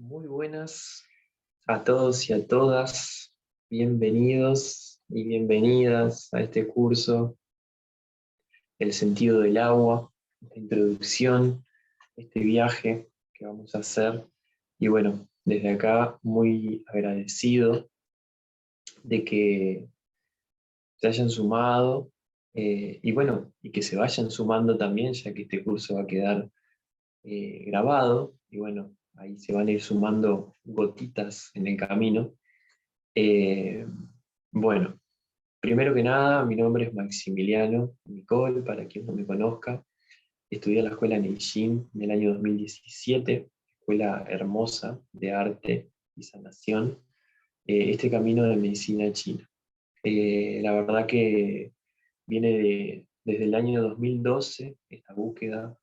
Muy buenas a todos y a todas. Bienvenidos y bienvenidas a este curso, El sentido del agua, esta introducción, este viaje que vamos a hacer. Y bueno, desde acá muy agradecido de que se hayan sumado y bueno, y que se vayan sumando también, ya que este curso va a quedar grabado. Y bueno, ahí se van a ir sumando gotitas en el camino. Eh, bueno, primero que nada, mi nombre es Maximiliano Nicol, para quien no me conozca. Estudié en la escuela Neijin en el año 2017, escuela hermosa de arte y sanación, este camino de medicina china. La verdad que viene desde el año 2012, esta búsqueda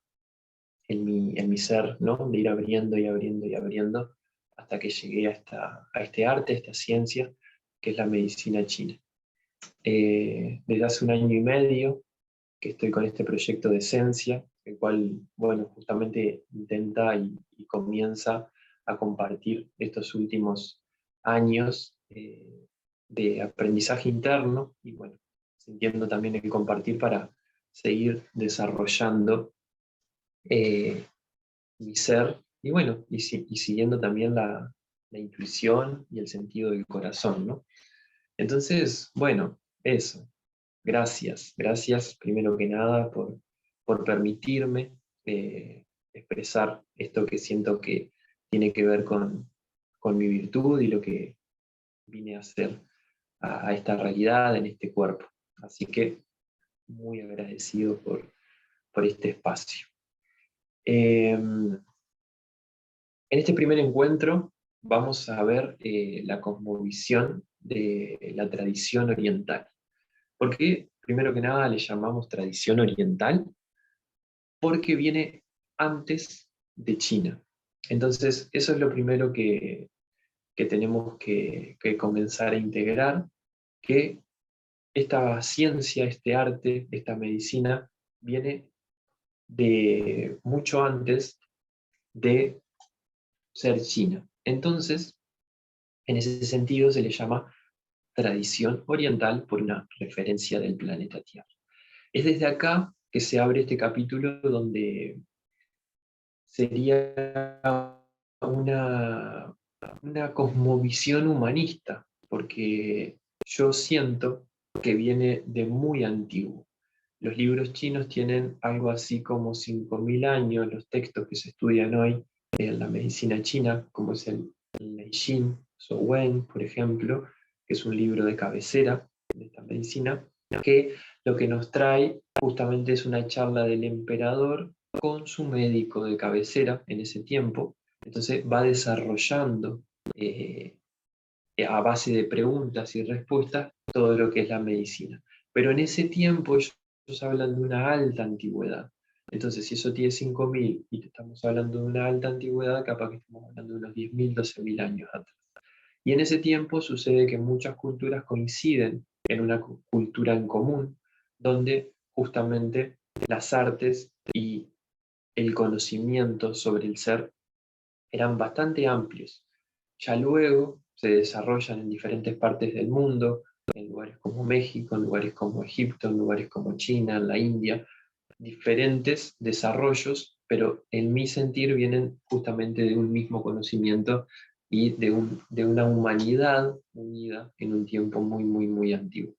en mi ser, ¿no? De ir abriendo y abriendo y abriendo, hasta que llegué a este arte, a esta ciencia, que es la medicina china. Desde hace un año y medio que estoy con este proyecto de Esencia, el cual, bueno, justamente intenta y comienza a compartir estos últimos años de aprendizaje interno y, bueno, sintiendo también el compartir para seguir desarrollando eh, mi ser y, bueno, y siguiendo también la intuición y el sentido del corazón, ¿no? Entonces, bueno, eso. Gracias, gracias primero que nada por permitirme expresar esto que siento que tiene que ver con mi virtud y lo que vine a hacer a esta realidad en este cuerpo. Así que muy agradecido por este espacio. En este primer encuentro vamos a ver la cosmovisión de la tradición oriental. ¿Por qué, primero que nada, le llamamos tradición oriental? Porque viene antes de China. Entonces, eso es lo primero que tenemos que comenzar a integrar, que esta ciencia, este arte, esta medicina, viene de mucho antes de ser China. Entonces, en ese sentido, se le llama tradición oriental por una referencia del planeta Tierra. Es desde acá que se abre este capítulo donde sería una, una cosmovisión humanista, porque yo siento que viene de muy antiguo. Los libros chinos tienen algo así como 5.000 años, los textos que se estudian hoy en la medicina china, como es el Neijin Wen, por ejemplo, que es un libro de cabecera de esta medicina, que lo que nos trae justamente es una charla del emperador con su médico de cabecera en ese tiempo. Entonces va desarrollando a base de preguntas y respuestas todo lo que es la medicina. Pero en ese tiempo ellos hablan de una alta antigüedad. Entonces, si eso tiene 5.000 y estamos hablando de una alta antigüedad, capaz que estamos hablando de unos 10.000, 12.000 años atrás. Y en ese tiempo sucede que muchas culturas coinciden en una cultura en común, donde justamente las artes y el conocimiento sobre el ser eran bastante amplios. Ya luego se desarrollan en diferentes partes del mundo, en lugares como México, en lugares como Egipto, en lugares como China, en la India, diferentes desarrollos, pero en mi sentir vienen justamente de un mismo conocimiento y de una humanidad unida en un tiempo muy, muy, muy antiguo.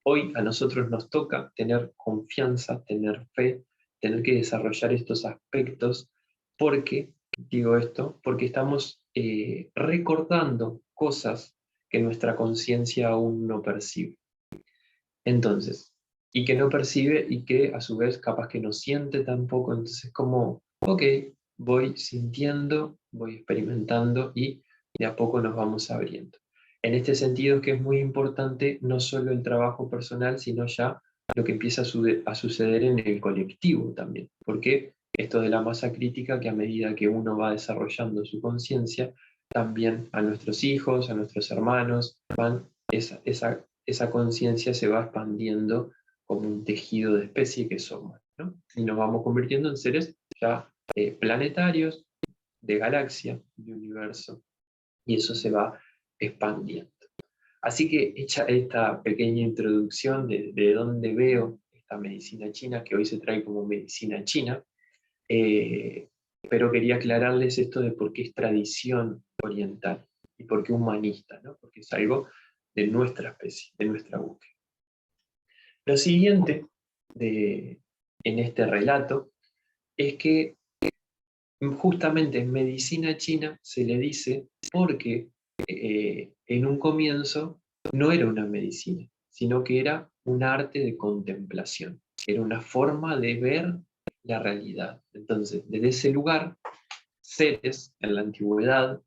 Hoy a nosotros nos toca tener confianza, tener fe, tener que desarrollar estos aspectos, porque, digo esto, porque estamos recordando cosas que nuestra conciencia aún no percibe. Entonces, y que no percibe y que a su vez capaz que no siente tampoco, entonces como, ok, voy sintiendo, voy experimentando y de a poco nos vamos abriendo. En este sentido es que es muy importante no solo el trabajo personal, sino ya lo que empieza a suceder en el colectivo también, porque esto de la masa crítica, que a medida que uno va desarrollando su conciencia, también a nuestros hijos, a nuestros hermanos, esa conciencia se va expandiendo como un tejido de especie que somos, ¿no? Y nos vamos convirtiendo en seres ya planetarios, de galaxia, de universo, y eso se va expandiendo. Así que hecha esta pequeña introducción de dónde veo esta medicina china, que hoy se trae como medicina china, pero quería aclararles esto de por qué es tradición oriental y por qué humanista, ¿no? Porque es algo de nuestra especie, de nuestra búsqueda. Lo siguiente en este relato es que justamente en medicina china se le dice porque en un comienzo no era una medicina, sino que era un arte de contemplación, era una forma de ver la realidad. Entonces, desde ese lugar, seres en la antigüedad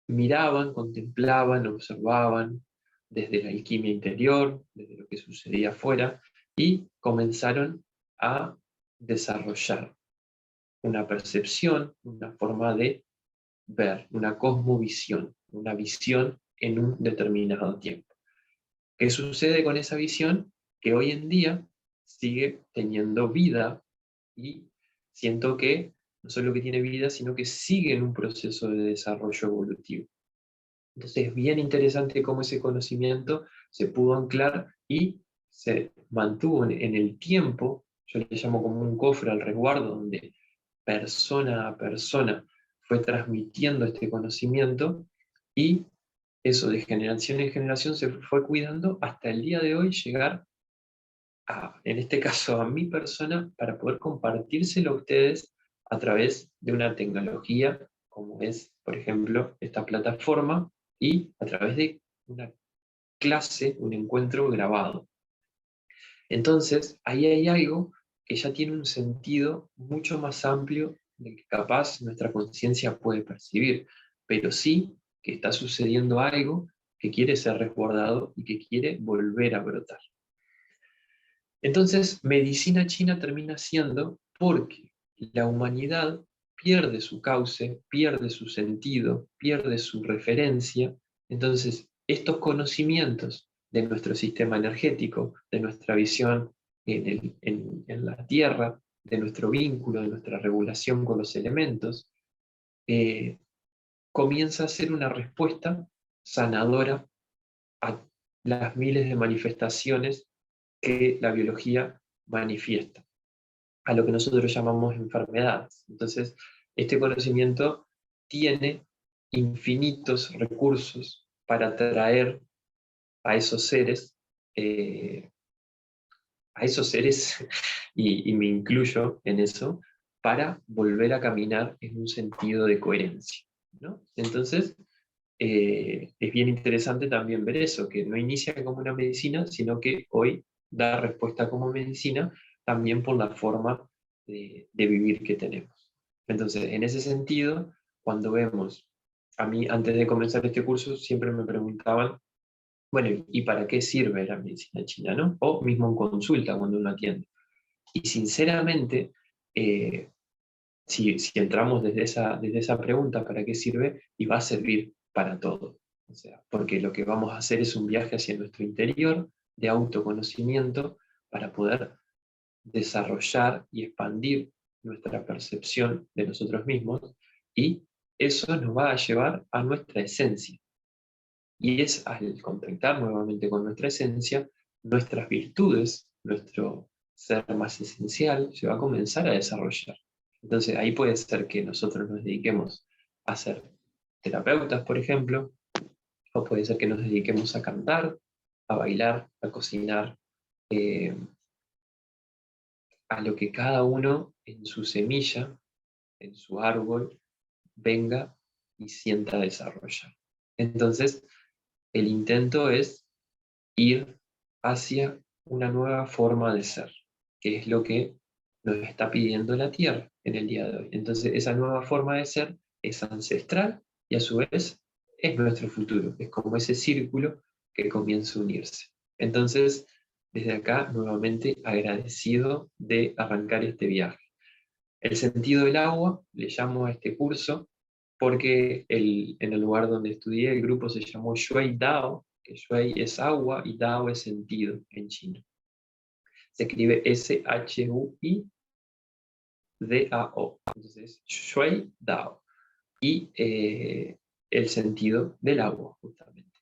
miraban, contemplaban, observaban desde la alquimia interior, desde lo que sucedía afuera, y comenzaron a desarrollar una percepción, una forma de ver, una cosmovisión, una visión en un determinado tiempo. ¿Qué sucede con esa visión? Que hoy en día sigue teniendo vida y siento que no solo que tiene vida, sino que sigue en un proceso de desarrollo evolutivo. Entonces es bien interesante cómo ese conocimiento se pudo anclar y se mantuvo en el tiempo. Yo le llamo como un cofre al resguardo, donde persona a persona fue transmitiendo este conocimiento y eso de generación en generación se fue cuidando hasta el día de hoy llegar a, en este caso, a mi persona para poder compartírselo a ustedes a través de una tecnología como es, por ejemplo, esta plataforma y a través de una clase, un encuentro grabado. Entonces, ahí hay algo que ya tiene un sentido mucho más amplio del que capaz nuestra conciencia puede percibir, pero sí que está sucediendo algo que quiere ser resguardado y que quiere volver a brotar. Entonces, medicina china termina siendo porque la humanidad pierde su cauce, pierde su sentido, pierde su referencia. Entonces, estos conocimientos de nuestro sistema energético, de nuestra visión en la Tierra, de nuestro vínculo, de nuestra regulación con los elementos, comienza a ser una respuesta sanadora a las miles de manifestaciones que la biología manifiesta, a lo que nosotros llamamos enfermedades. Entonces, este conocimiento tiene infinitos recursos para atraer a esos seres, eh, y me incluyo en eso, para volver a caminar en un sentido de coherencia, ¿no? Entonces, es bien interesante también ver eso, que no inicia como una medicina, sino que hoy da respuesta como medicina también por la forma de vivir que tenemos. Entonces, en ese sentido, cuando vemos, a mí antes de comenzar este curso siempre me preguntaban, bueno, ¿y para qué sirve la medicina china, no? O mismo en consulta cuando uno atiende. Y sinceramente, si entramos desde esa pregunta, ¿para qué sirve? Y va a servir para todo. O sea, porque lo que vamos a hacer es un viaje hacia nuestro interior de autoconocimiento para poder desarrollar y expandir nuestra percepción de nosotros mismos y eso nos va a llevar a nuestra esencia. Y es al contactar nuevamente con nuestra esencia, nuestras virtudes, nuestro ser más esencial, se va a comenzar a desarrollar. Entonces ahí puede ser que nosotros nos dediquemos a ser terapeutas, por ejemplo, o puede ser que nos dediquemos a cantar, a bailar, a cocinar, eh, a lo que cada uno en su semilla, en su árbol, venga y sienta desarrollar. Entonces, el intento es ir hacia una nueva forma de ser, que es lo que nos está pidiendo la Tierra en el día de hoy. Entonces, esa nueva forma de ser es ancestral y a su vez es nuestro futuro, es como ese círculo que comienza a unirse. Entonces, desde acá, nuevamente agradecido de arrancar este viaje. El sentido del agua, le llamo a este curso, porque en el lugar donde estudié el grupo se llamó Shui Dao, que Shui es agua y Dao es sentido en chino. Se escribe S-H-U-I, D-A-O. Entonces, Shui Dao. Y el sentido del agua, justamente.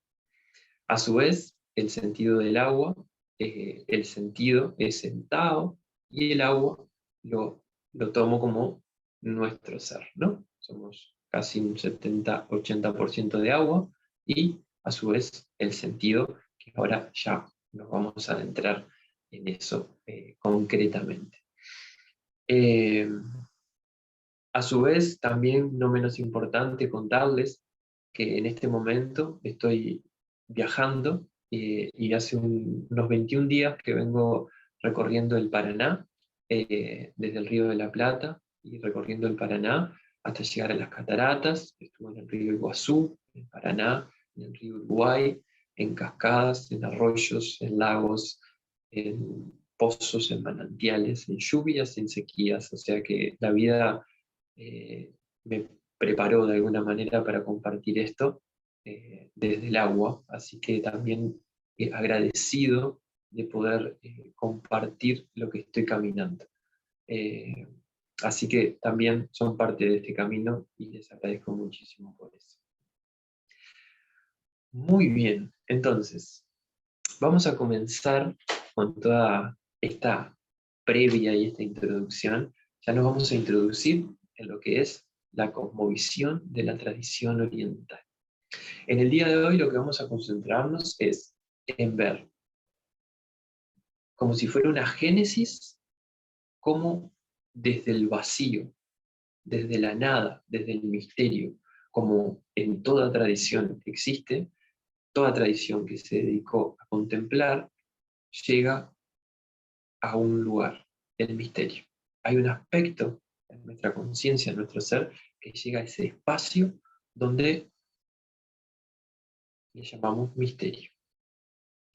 A su vez, el sentido del agua, el sentido es el Tao, y el agua lo tomo como nuestro ser, ¿no? Somos casi un 70-80% de agua, y a su vez el sentido, que ahora ya nos vamos a adentrar en eso concretamente. A su vez, también no menos importante contarles que en este momento estoy viajando y hace unos 21 días que vengo recorriendo el Paraná, desde el Río de la Plata y recorriendo el Paraná hasta llegar a las cataratas. Estuve en el río Iguazú, en Paraná, en el río Uruguay, en cascadas, en arroyos, en lagos, en pozos, en manantiales, en lluvias, en sequías. O sea que la vida me preparó de alguna manera para compartir esto desde el agua, así que también agradecido de poder compartir lo que estoy caminando. Eh, Así que también son parte de este camino y les agradezco muchísimo por eso. Muy bien, entonces, vamos a comenzar con toda esta previa y esta introducción. Ya nos vamos a introducir en lo que es la cosmovisión de la tradición oriental. En el día de hoy lo que vamos a concentrarnos es en ver, como si fuera una génesis, cómo desde el vacío, desde la nada, desde el misterio, como en toda tradición existe, toda tradición que se dedicó a contemplar, llega a un lugar, el misterio. Hay un aspecto en nuestra conciencia, en nuestro ser, que llega a ese espacio donde le llamamos misterio.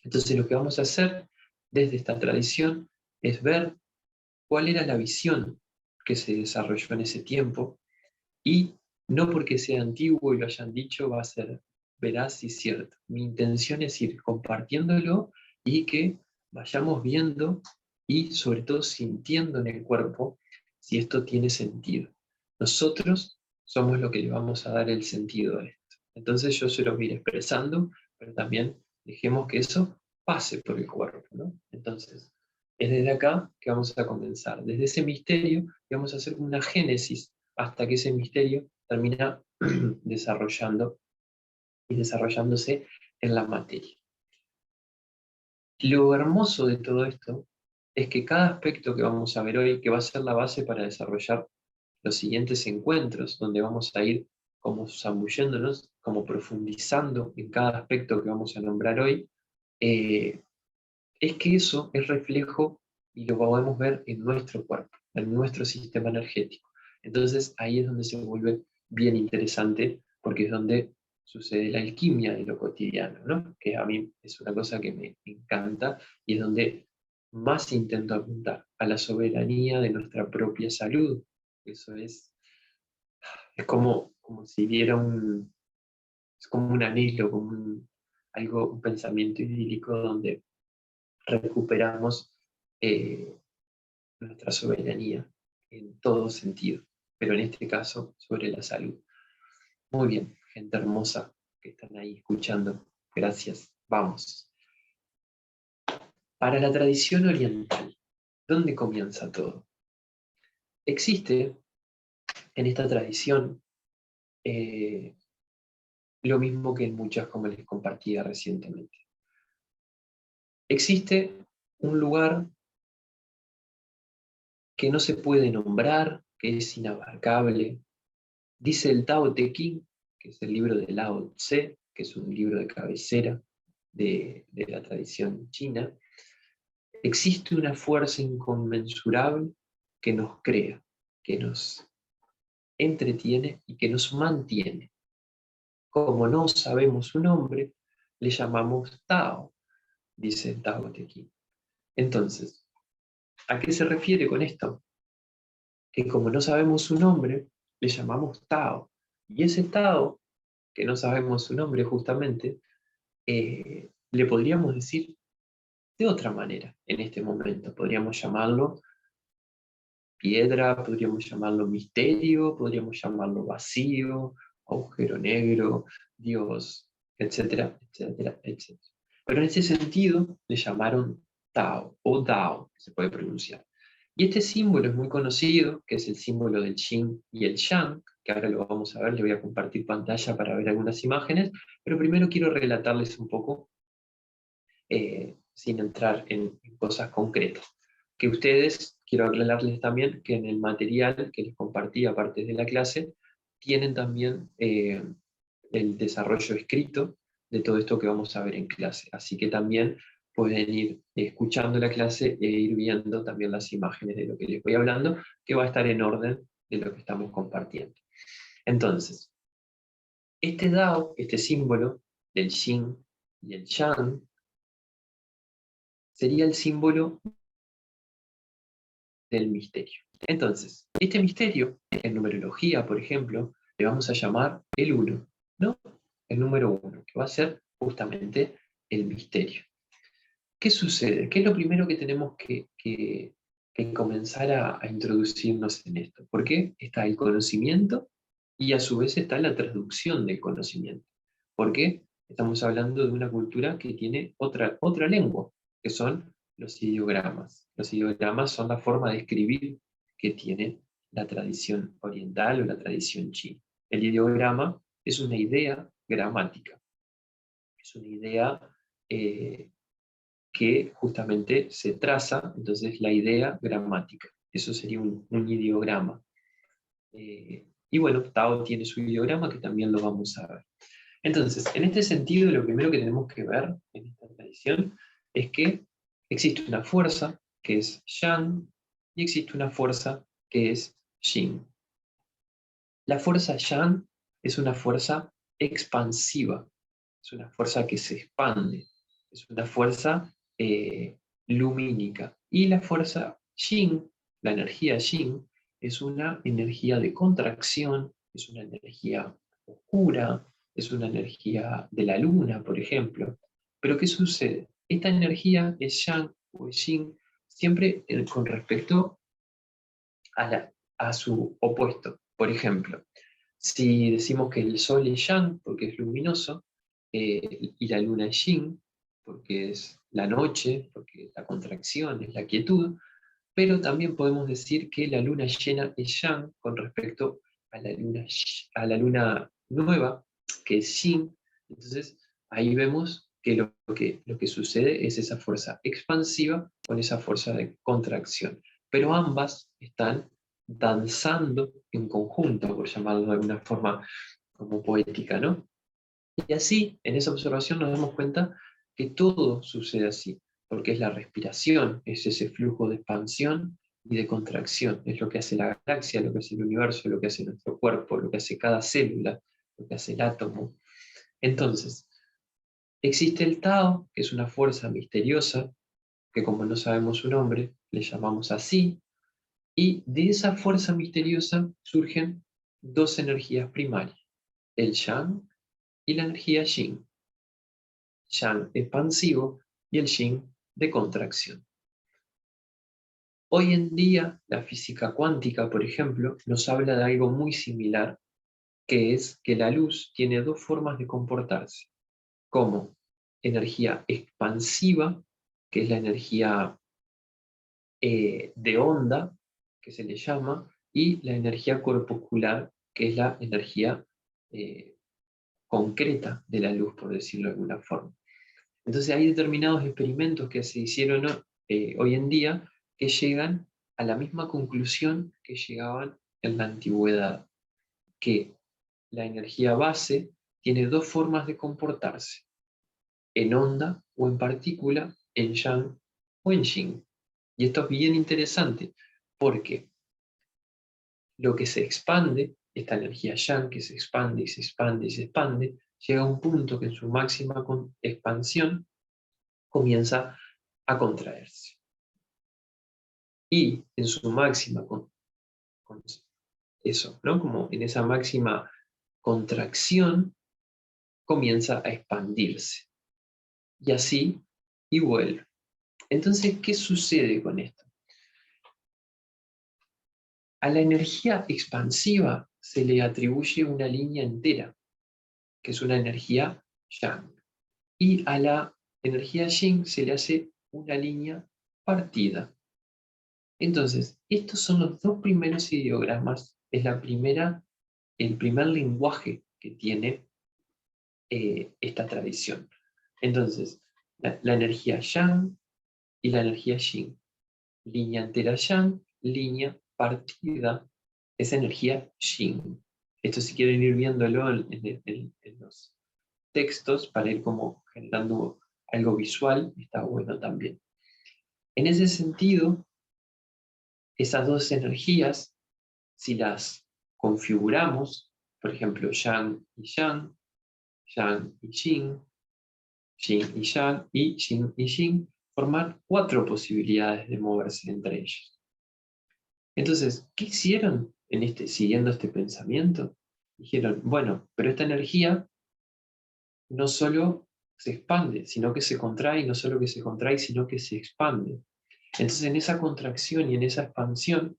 Entonces lo que vamos a hacer desde esta tradición es ver cuál era la visión que se desarrolló en ese tiempo, y no porque sea antiguo y lo hayan dicho va a ser veraz y cierto. Mi intención es ir compartiéndolo y que vayamos viendo y sobre todo sintiendo en el cuerpo si esto tiene sentido. Nosotros somos lo que le vamos a dar el sentido a esto. Entonces yo se lo voy a ir expresando, pero también dejemos que eso pase por el cuerpo, ¿no? Entonces, es desde acá que vamos a comenzar, desde ese misterio, y vamos a hacer una génesis hasta que ese misterio termina desarrollando y desarrollándose en la materia. Lo hermoso de todo esto es que cada aspecto que vamos a ver hoy, que va a ser la base para desarrollar los siguientes encuentros, donde vamos a ir como zambulléndonos, como profundizando en cada aspecto que vamos a nombrar hoy, es que eso es reflejo y lo podemos ver en nuestro cuerpo, en nuestro sistema energético. Entonces ahí es donde se vuelve bien interesante, porque es donde sucede la alquimia de lo cotidiano, ¿no? Que a mí es una cosa que me encanta y es donde más intento apuntar a la soberanía de nuestra propia salud. Eso es como si diera es como un anhelo, como un pensamiento idílico donde recuperamos nuestra soberanía en todo sentido, pero en este caso sobre la salud. Muy bien, gente hermosa que están ahí escuchando, gracias. Vamos. Para la tradición oriental, ¿dónde comienza todo? Existe en esta tradición lo mismo que en muchas, como les compartía recientemente. Existe un lugar que no se puede nombrar, que es inabarcable. Dice el Tao Te Ching, que es el libro de Lao Tse, que es un libro de cabecera de la tradición china, existe una fuerza inconmensurable que nos crea, que nos entretiene y que nos mantiene. Como no sabemos su nombre, le llamamos Tao, dice el Tao Te Ching. Entonces, ¿a qué se refiere con esto? Que como no sabemos su nombre, le llamamos Tao. Y ese Tao, que no sabemos su nombre justamente, le podríamos decir de otra manera en este momento. Podríamos llamarlo piedra, podríamos llamarlo misterio, podríamos llamarlo vacío, agujero negro, Dios, etcétera, etcétera, etcétera. Pero en ese sentido le llamaron Tao, o Dao, se puede pronunciar. Y este símbolo es muy conocido, que es el símbolo del Yin y el Yang, que ahora lo vamos a ver, le voy a compartir pantalla para ver algunas imágenes, pero primero quiero relatarles un poco, sin entrar en cosas concretas. Que ustedes, quiero aclararles también que en el material que les compartí aparte de la clase, tienen también el desarrollo escrito de todo esto que vamos a ver en clase. Así que también pueden ir escuchando la clase e ir viendo también las imágenes de lo que les voy hablando, que va a estar en orden de lo que estamos compartiendo. Entonces, este Dao, este símbolo del Yin y el Yang, sería el símbolo del misterio. Entonces, este misterio, en numerología, por ejemplo, le vamos a llamar el 1, ¿no? El número 1, que va a ser justamente el misterio. ¿Qué sucede? ¿Qué es lo primero que tenemos que comenzar a introducirnos en esto? Porque está el conocimiento y a su vez está la traducción del conocimiento. ¿Por qué? Estamos hablando de una cultura que tiene otra lengua, que son los ideogramas. Los ideogramas son la forma de escribir que tiene la tradición oriental o la tradición china. El ideograma es una idea gramática, es una idea que justamente se traza, entonces, la idea gramática. Eso sería un ideograma. Y bueno, Tao tiene su ideograma que también lo vamos a ver. Entonces, en este sentido, lo primero que tenemos que ver en esta tradición es que existe una fuerza que es Yang y existe una fuerza que es Yin. La fuerza Yang es una fuerza expansiva, es una fuerza que se expande, es una fuerza lumínica. Y la fuerza Yin, la energía Yin, es una energía de contracción, es una energía oscura, es una energía de la luna, por ejemplo. Pero ¿qué sucede? Esta energía es Yang o es Yin siempre con respecto a su opuesto. Por ejemplo, si decimos que el sol es yang porque es luminoso, y la luna es yin porque es la noche, porque la contracción es la quietud, pero también podemos decir que la luna llena es yang con respecto a la luna nueva, que es yin. Entonces, ahí vemos que lo que sucede es esa fuerza expansiva con esa fuerza de contracción. Pero ambas están danzando en conjunto, por llamarlo de alguna forma como poética, ¿no? Y así, en esa observación nos damos cuenta que todo sucede así, porque es la respiración, es ese flujo de expansión y de contracción, es lo que hace la galaxia, lo que hace el universo, lo que hace nuestro cuerpo, lo que hace cada célula, lo que hace el átomo. Entonces, existe el Tao, que es una fuerza misteriosa, que como no sabemos su nombre, le llamamos así, y de esa fuerza misteriosa surgen dos energías primarias, el Yang y la energía Yin. Yang expansivo y el Yin de contracción. Hoy en día, la física cuántica, por ejemplo, nos habla de algo muy similar, que es que la luz tiene dos formas de comportarse, como energía expansiva, que es la energía de onda, que se le llama, y la energía corpuscular, que es la energía eh, concreta de la luz, por decirlo de alguna forma. Entonces hay determinados experimentos que se hicieron hoy en día que llegan a la misma conclusión que llegaban en la antigüedad, que la energía base tiene dos formas de comportarse, en onda o en partícula, en yang o en yin. Y esto es bien interesante, porque lo que se expande, esta energía yang que se expande y se expande y se expande, llega a un punto que en su máxima expansión comienza a contraerse. Y en su máxima, con eso, ¿no? Como en esa máxima contracción, comienza a expandirse. Y así, y vuelve. Entonces, ¿qué sucede con esto? A la energía expansiva se le atribuye una línea entera, que es una energía yang. Y a la energía yin se le hace una línea partida. Entonces, estos son los dos primeros ideogramas, es el primer lenguaje que tiene esta tradición. Entonces, la energía yang y la energía yin. Línea entera yang, línea partida es energía yin. Esto si quieren ir viéndolo en los textos para ir como generando algo visual, está bueno también. En ese sentido, esas dos energías, si las configuramos, por ejemplo, yang y yang yin y yang y yin y yin, forman 4 posibilidades de moverse entre ellos. Entonces, ¿qué hicieron siguiendo este pensamiento? Dijeron, bueno, pero esta energía no solo se expande, sino que se contrae, y no solo que se contrae, sino que se expande. Entonces, en esa contracción y en esa expansión,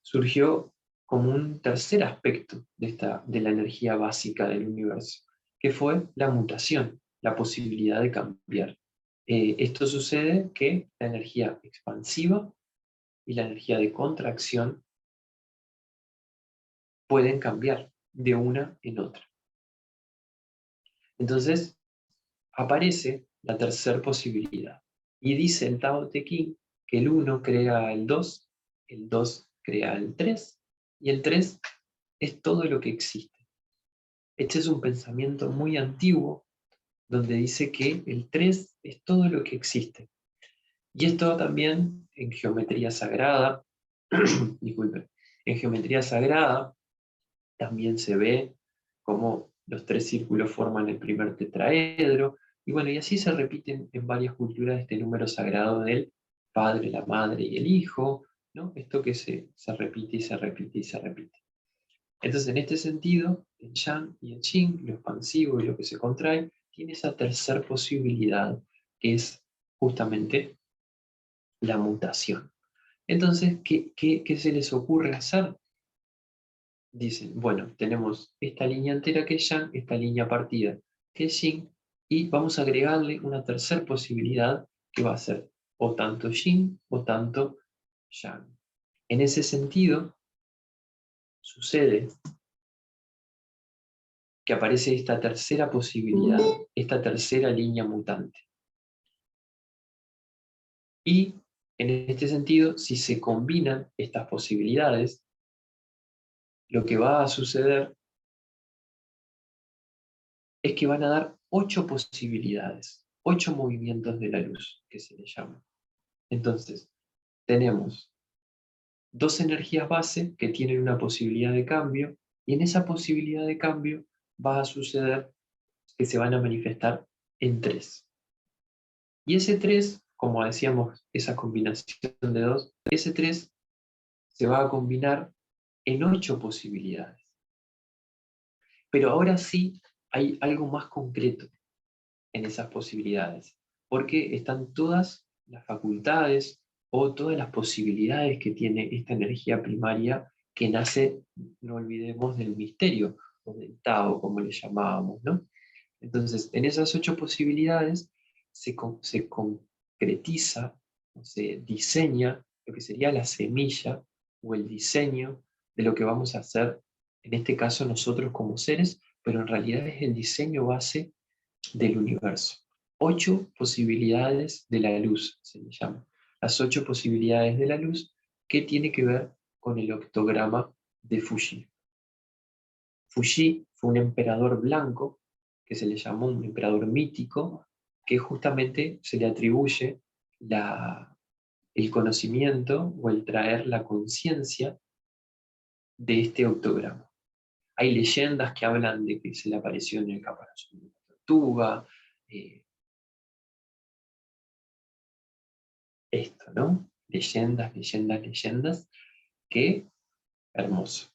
surgió como un tercer aspecto de la energía básica del universo, que fue la mutación, la posibilidad de cambiar. Esto sucede que la energía expansiva y la energía de contracción pueden cambiar de una en otra. Entonces, aparece la tercera posibilidad. Y dice el Tao Te Ching que el 1 crea el 2 crea el 3, y el 3 es todo lo que existe. Este es un pensamiento muy antiguo, donde dice que el 3 es todo lo que existe. Y esto también en geometría sagrada, disculpen, en geometría sagrada también se ve cómo los 3 círculos forman el primer tetraedro, y bueno, y así se repiten en varias culturas este número sagrado del Padre, la Madre y el Hijo, ¿no? Esto que se repite y se repite y se repite. Entonces, en este sentido, el yang y el yin, lo expansivo y lo que se contrae, tiene esa tercera posibilidad, que es justamente la mutación. Entonces, ¿qué se les ocurre hacer? Dicen, bueno, tenemos esta línea entera que es yang, esta línea partida que es yin, y vamos a agregarle una tercera posibilidad que va a ser o tanto yin o tanto yang. En ese sentido, sucede que aparece esta tercera posibilidad, esta tercera línea mutante. Y en este sentido, si se combinan estas posibilidades, lo que va a suceder es que van a dar 8 posibilidades, 8 movimientos de la luz, que se le llama. Entonces, tenemos 2 energías base que tienen una posibilidad de cambio, y en esa posibilidad de cambio va a suceder que se van a manifestar en 3. Y ese 3, como decíamos, esa combinación de 2, ese 3 se va a combinar en 8 posibilidades. Pero ahora sí hay algo más concreto en esas posibilidades, porque están todas las facultades o todas las posibilidades que tiene esta energía primaria que nace, no olvidemos, del misterio, o del Tao, como le llamábamos, ¿no? Entonces, en esas 8 posibilidades se concretiza, o se diseña lo que sería la semilla o el diseño de lo que vamos a hacer, en este caso nosotros como seres, pero en realidad es el diseño base del universo. 8 posibilidades de la luz, se le llama. Las 8 posibilidades de la luz, que tiene que ver con el octograma de Fuji. Fuji fue un emperador blanco, que se le llamó un emperador mítico, que justamente se le atribuye el conocimiento o el traer la conciencia de este octograma. Hay leyendas que hablan de que se le apareció en el caparazón de una tortuga, esto, ¿no? Leyendas, leyendas, leyendas, que hermoso.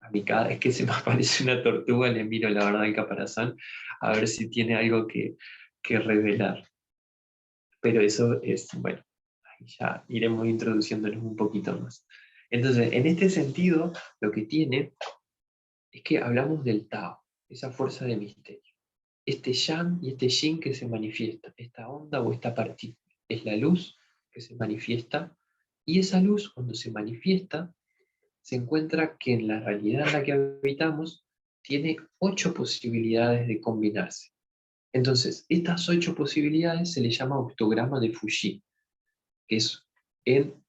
A mí cada vez que se me aparece una tortuga le miro la verdad el caparazón a ver si tiene algo que revelar. Pero eso es, bueno, y ya iremos introduciéndonos un poquito más. Entonces, en este sentido, lo que tiene es que hablamos del Tao, esa fuerza de misterio. Este Yang y este Yin que se manifiesta, esta onda o esta partícula, es la luz que se manifiesta, y esa luz cuando se manifiesta se encuentra que en la realidad en la que habitamos tiene 8 posibilidades de combinarse. Entonces, estas 8 posibilidades se le llama octograma de Fuji, que es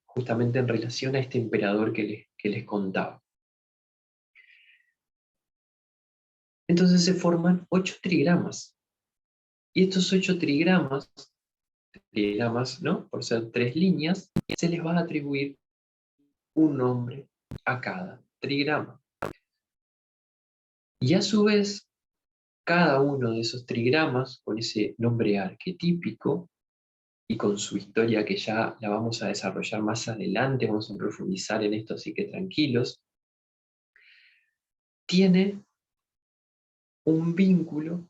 justamente en relación a este emperador que les contaba. Entonces se forman 8 trigramas. Y estos 8 trigramas, ¿no? Por ser 3 líneas, se les va a atribuir un nombre a cada trigrama. Y a su vez, cada uno de esos trigramas, con ese nombre arquetípico, y con su historia que ya la vamos a desarrollar más adelante, vamos a profundizar en esto, así que tranquilos, tiene un vínculo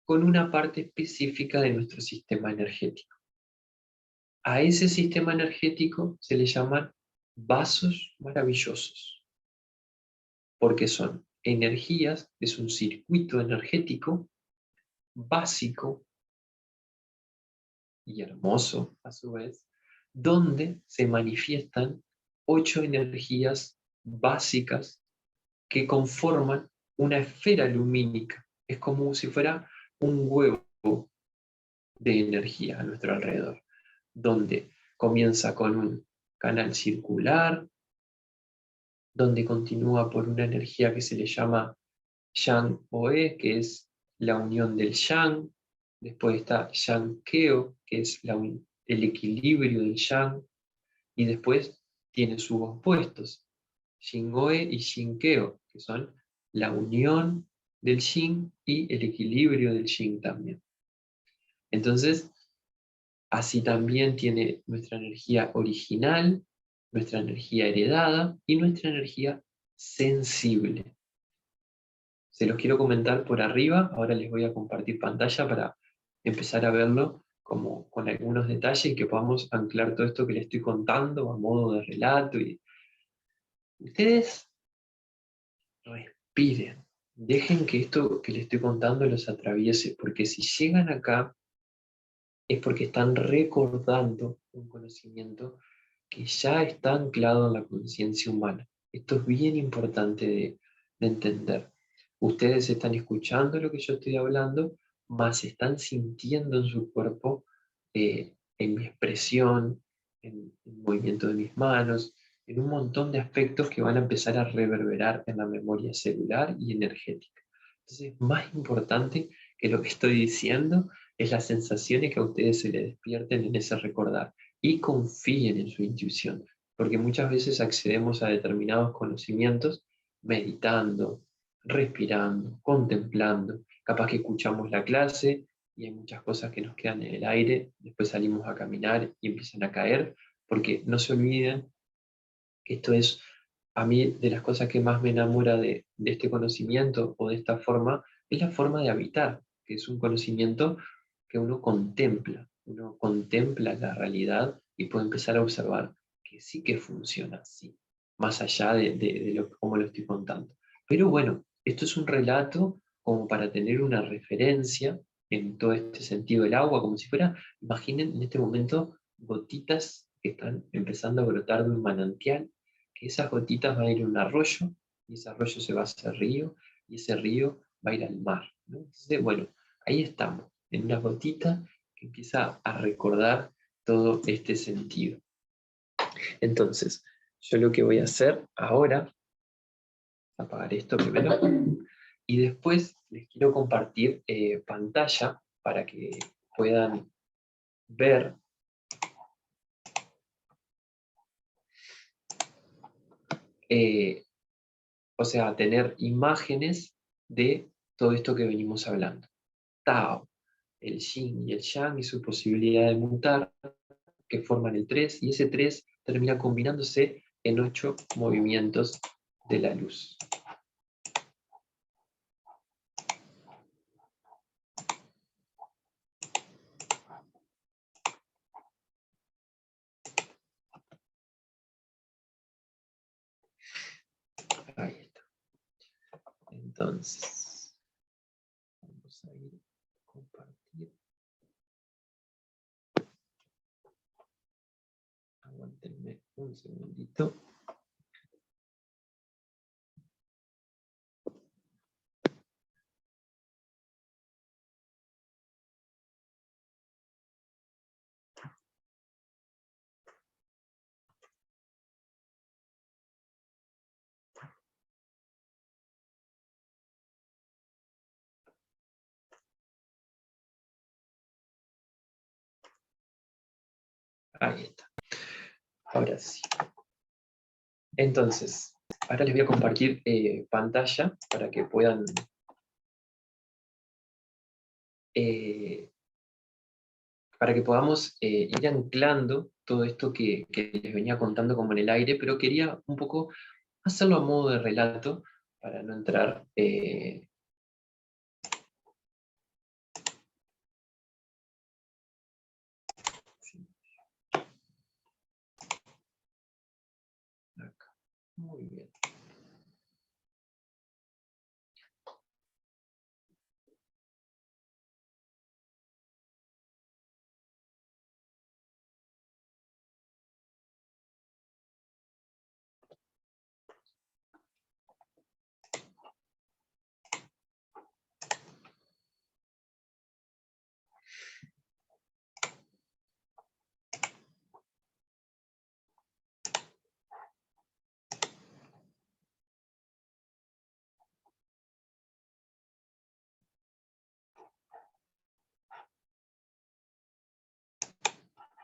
con una parte específica de nuestro sistema energético. A ese sistema energético se le llaman vasos maravillosos, porque son energías, es un circuito energético básico y hermoso a su vez, donde se manifiestan 8 energías básicas que conforman una esfera lumínica. Es como si fuera un huevo de energía a nuestro alrededor, donde comienza con un canal circular, donde continúa por una energía que se le llama Yang-Oe, que es la unión del Yang, después está Yang-Keo, que es el equilibrio del Yang, y después tiene sus opuestos, Shin-Oe y Shin-Keo, que son la unión del Shin y el equilibrio del Shin también. Entonces, así también tiene nuestra energía original, nuestra energía heredada y nuestra energía sensible. Se los quiero comentar por arriba, ahora les voy a compartir pantalla para empezar a verlo como con algunos detalles y que podamos anclar todo esto que les estoy contando a modo de relato. Y ustedes respiren, dejen que esto que les estoy contando los atraviese, porque si llegan acá es porque están recordando un conocimiento que ya está anclado en la conciencia humana. Esto es bien importante de entender. Ustedes están escuchando lo que yo estoy hablando, más están sintiendo en su cuerpo, en mi expresión, en el movimiento de mis manos, en un montón de aspectos que van a empezar a reverberar en la memoria celular y energética. Entonces, más importante que lo que estoy diciendo es las sensaciones que a ustedes se les despierten en ese recordar y confíen en su intuición, porque muchas veces accedemos a determinados conocimientos meditando, respirando, contemplando, capaz que escuchamos la clase y hay muchas cosas que nos quedan en el aire, después salimos a caminar y empiezan a caer, porque no se olviden que esto es, a mí, de las cosas que más me enamora de este conocimiento o de esta forma, es la forma de habitar, que es un conocimiento que uno contempla la realidad y puede empezar a observar que sí que funciona así, más allá de cómo lo estoy contando. Pero bueno, esto es un relato como para tener una referencia en todo este sentido del agua, como si fuera, imaginen en este momento gotitas que están empezando a brotar de un manantial, que esas gotitas van a ir a un arroyo, y ese arroyo se va a hacer río, y ese río va a ir al mar, ¿no? Entonces, bueno, ahí estamos, en una gotita que empieza a recordar todo este sentido. Entonces, yo lo que voy a hacer ahora, apagar esto primero, y después les quiero compartir pantalla para que puedan ver o sea, tener imágenes de todo esto que venimos hablando. Tao, el yin y el yang y su posibilidad de mutar, que forman el 3, y ese 3 termina combinándose en 8 movimientos de la luz. Entonces, vamos a ir a compartir. Aguántenme un segundito. Ahí está. Ahora sí. Entonces, ahora les voy a compartir pantalla para que puedan para que podamos ir anclando todo esto que les venía contando como en el aire, pero quería un poco hacerlo a modo de relato para no entrar sí, acá. Muy bien.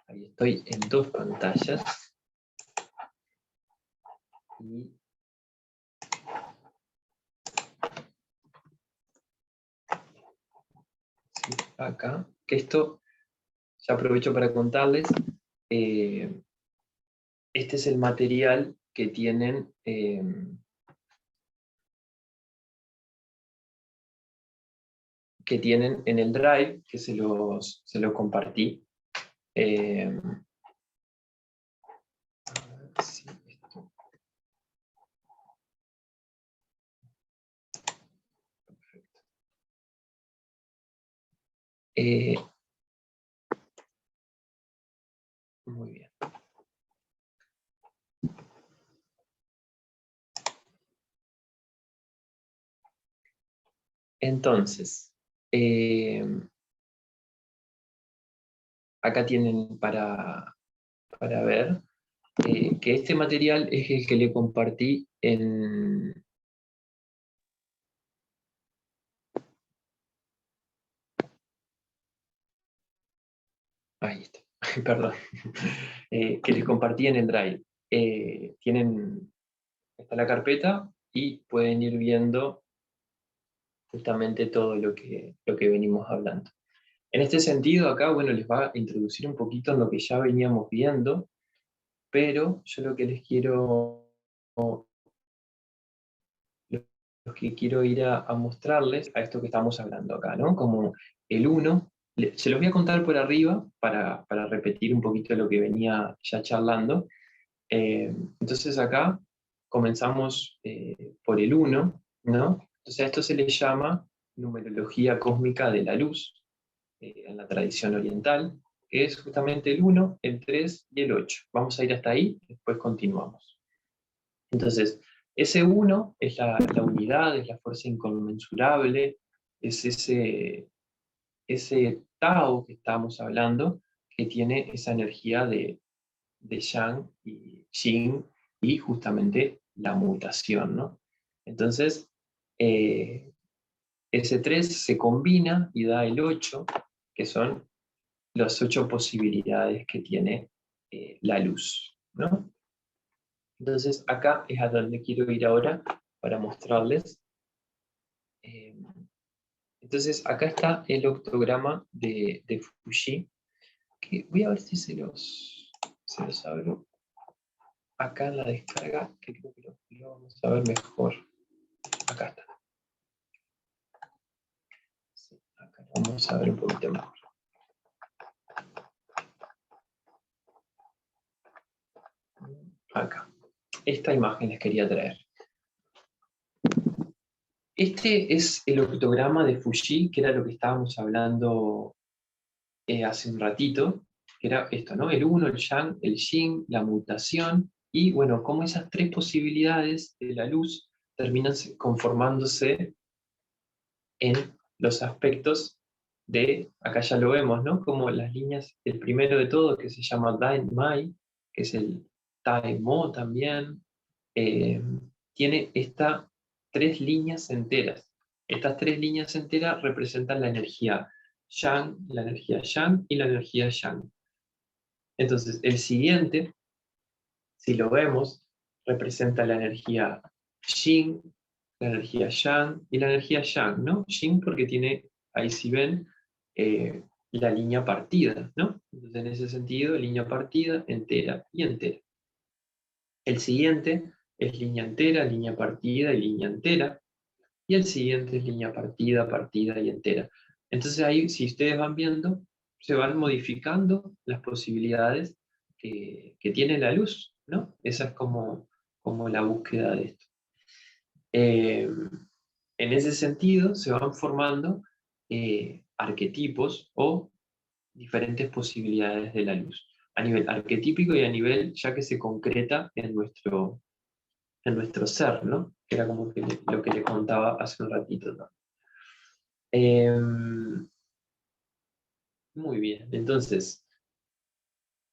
Ahí estoy en dos pantallas. Y sí, acá, que esto ya aprovecho para contarles, este es el material que tienen en el Drive, que se los compartí. A ver si esto... Perfecto. Muy bien. Entonces, acá tienen para ver que este material es el que le compartí en... Ahí está, perdón. Que les compartí en el Drive. Está la carpeta y pueden ir viendo justamente todo lo que venimos hablando. En este sentido, acá, bueno, les va a introducir un poquito en lo que ya veníamos viendo, pero yo lo que quiero ir a mostrarles a esto que estamos hablando acá, ¿no? Como el 1, se los voy a contar por arriba para repetir un poquito lo que venía ya charlando. Entonces acá comenzamos por el 1, ¿no? Entonces a esto se le llama numerología cósmica de la luz, en la tradición oriental, que es justamente el 1, el 3 y el 8. Vamos a ir hasta ahí, después continuamos. Entonces, ese 1 es la unidad, es la fuerza inconmensurable, es ese Tao que estábamos hablando, que tiene esa energía de Yang y Yin y justamente la mutación, ¿no? Entonces, ese 3 se combina y da el 8, que son las 8 posibilidades que tiene la luz, ¿no? Entonces, acá es a donde quiero ir ahora para mostrarles. Eh, entonces, acá está el octograma de Fuji, que voy a ver si se los abro acá en la descarga, que creo que lo vamos a ver mejor. Acá está. Sí, acá lo vamos a ver un poquito mejor. Acá. Esta imagen les quería traer. Este es el octograma de Fuji, que era lo que estábamos hablando hace un ratito, que era esto, ¿no? El 1, el yang, el yin, la mutación, y bueno, cómo esas tres posibilidades de la luz terminan conformándose en los aspectos de, acá ya lo vemos, ¿no? Como las líneas, el primero de todo, que se llama Dai Mai, que es el Tai Mo también, eh, tiene estas tres líneas enteras. Estas tres líneas enteras representan la energía Yang, la energía Yang y la energía Yang. Entonces, el siguiente, si lo vemos, representa la energía Yin, la energía Yang y la energía Yang, ¿no? Yin porque tiene, ahí si ven, la línea partida, ¿no? Entonces, en ese sentido, línea partida, entera y entera. El siguiente es línea entera, línea partida y línea entera. Y el siguiente es línea partida, partida y entera. Entonces ahí, si ustedes van viendo, se van modificando las posibilidades que tiene la luz, ¿no? Esa es como la búsqueda de esto. En ese sentido, se van formando arquetipos o diferentes posibilidades de la luz, a nivel arquetípico y a nivel ya que se concreta en nuestro ser, ¿no? Que era como que lo que le contaba hace un ratito, ¿no? Muy bien, entonces,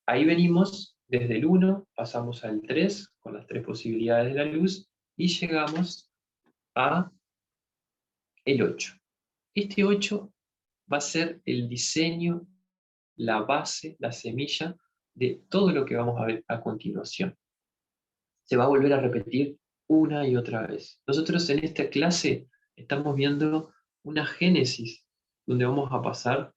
ahí venimos desde el 1, pasamos al 3, con las tres posibilidades de la luz, y llegamos a el 8. Este 8 va a ser el diseño, la base, la semilla de todo lo que vamos a ver a continuación. Se va a volver a repetir una y otra vez. Nosotros en esta clase estamos viendo una génesis, donde vamos a pasar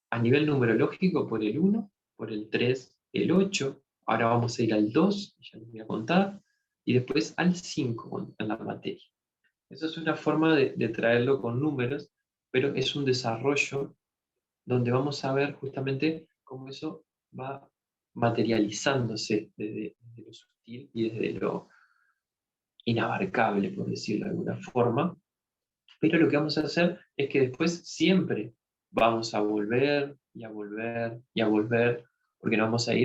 a nivel numerológico por el 1, por el 3, el 8, ahora vamos a ir al 2, ya les voy a contar, y después al 5 en la materia. Eso es una forma de traerlo con números, pero es un desarrollo donde vamos a ver justamente cómo eso va materializándose desde lo sutil y desde lo inabarcable, por decirlo de alguna forma, pero lo que vamos a hacer es que después siempre vamos a volver y a volver y a volver, porque nos vamos a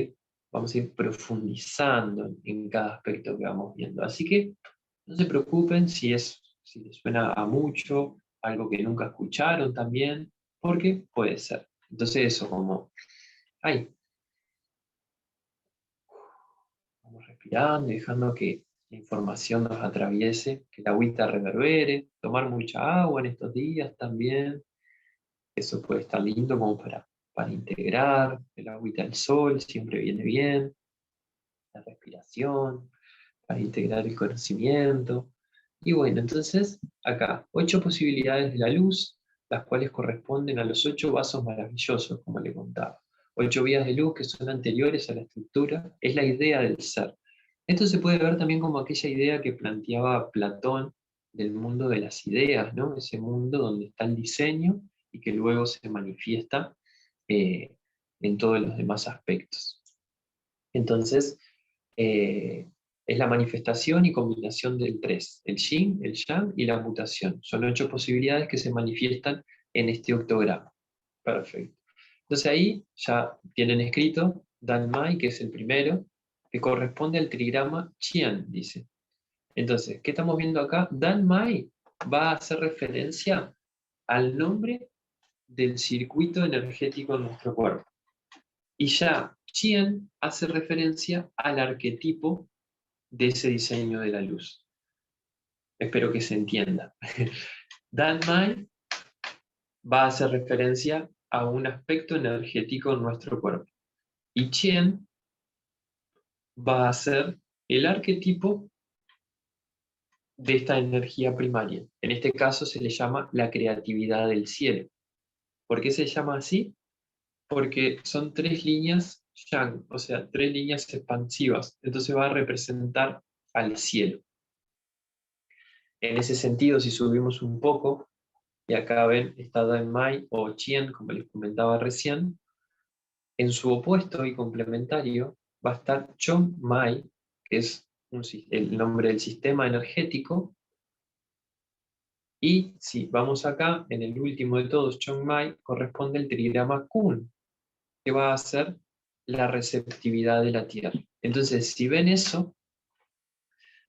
ir profundizando en cada aspecto que vamos viendo. Así que no se preocupen si les suena a mucho, algo que nunca escucharon también, porque puede ser. Entonces eso como, ay, vamos respirando y dejando que la información nos atraviese, que la agüita reverbere, tomar mucha agua en estos días también. Eso puede estar lindo como para integrar, el agüita del sol siempre viene bien, la respiración, para integrar el conocimiento. Y bueno, entonces acá, 8 posibilidades de la luz, las cuales corresponden a los 8 vasos maravillosos, como le contaba. 8 vías de luz que son anteriores a la estructura, es la idea del ser. Esto se puede ver también como aquella idea que planteaba Platón del mundo de las ideas, ¿no? Ese mundo donde está el diseño y que luego se manifiesta eh, en todos los demás aspectos. Entonces, eh, es la manifestación y combinación del 3, el yin, el yang y la mutación. Son 8 posibilidades que se manifiestan en este octograma. Perfecto. Entonces ahí ya tienen escrito Dan Mai, que es el primero, que corresponde al trigrama Qian, dice. Entonces, ¿qué estamos viendo acá? Dan Mai va a hacer referencia al nombre del circuito energético en nuestro cuerpo. Y ya Qian hace referencia al arquetipo de ese diseño de la luz. Espero que se entienda. Dan Mai va a hacer referencia a un aspecto energético en nuestro cuerpo. Y Qian va a ser el arquetipo de esta energía primaria. En este caso se le llama la creatividad del cielo. ¿Por qué se llama así? Porque son 3 líneas yang, o sea, 3 líneas expansivas. Entonces va a representar al cielo. En ese sentido, si subimos un poco, y acá ven, está Dan Mai o Qian, como les comentaba recién, en su opuesto y complementario va a estar Chong Mai, que es el nombre del sistema energético, Y si vamos acá, en el último de todos, Chongmai, corresponde el trigrama Kun, que va a ser la receptividad de la Tierra. Entonces, si ven eso,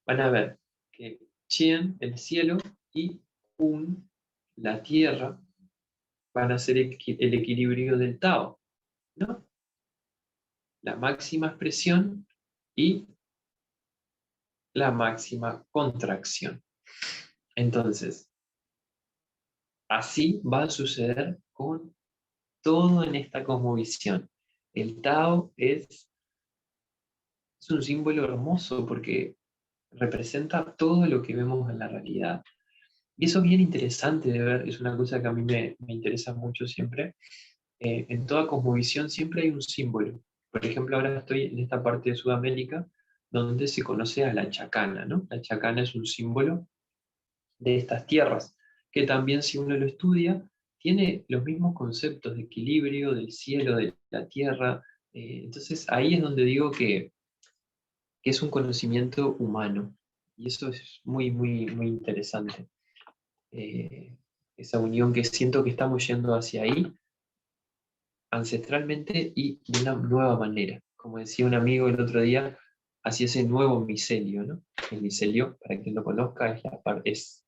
van a ver que Chien, el cielo, y Kun, la Tierra, van a ser el equilibrio del Tao, ¿no? La máxima expresión y la máxima contracción. Entonces, así va a suceder con todo en esta cosmovisión. El Tao es un símbolo hermoso porque representa todo lo que vemos en la realidad. Y eso es bien interesante de ver, es una cosa que a mí me interesa mucho siempre. En toda cosmovisión siempre hay un símbolo. Por ejemplo, ahora estoy en esta parte de Sudamérica donde se conoce a la chacana, ¿no? La chacana es un símbolo de estas tierras, que también si uno lo estudia, tiene los mismos conceptos de equilibrio, del cielo, de la tierra. Entonces ahí es donde digo que es un conocimiento humano. Y eso es muy, muy, muy interesante. Eh, esa unión que siento que estamos yendo hacia ahí, ancestralmente y de una nueva manera. Como decía un amigo el otro día, hacia ese nuevo micelio, ¿no? El micelio, para quien lo conozca, es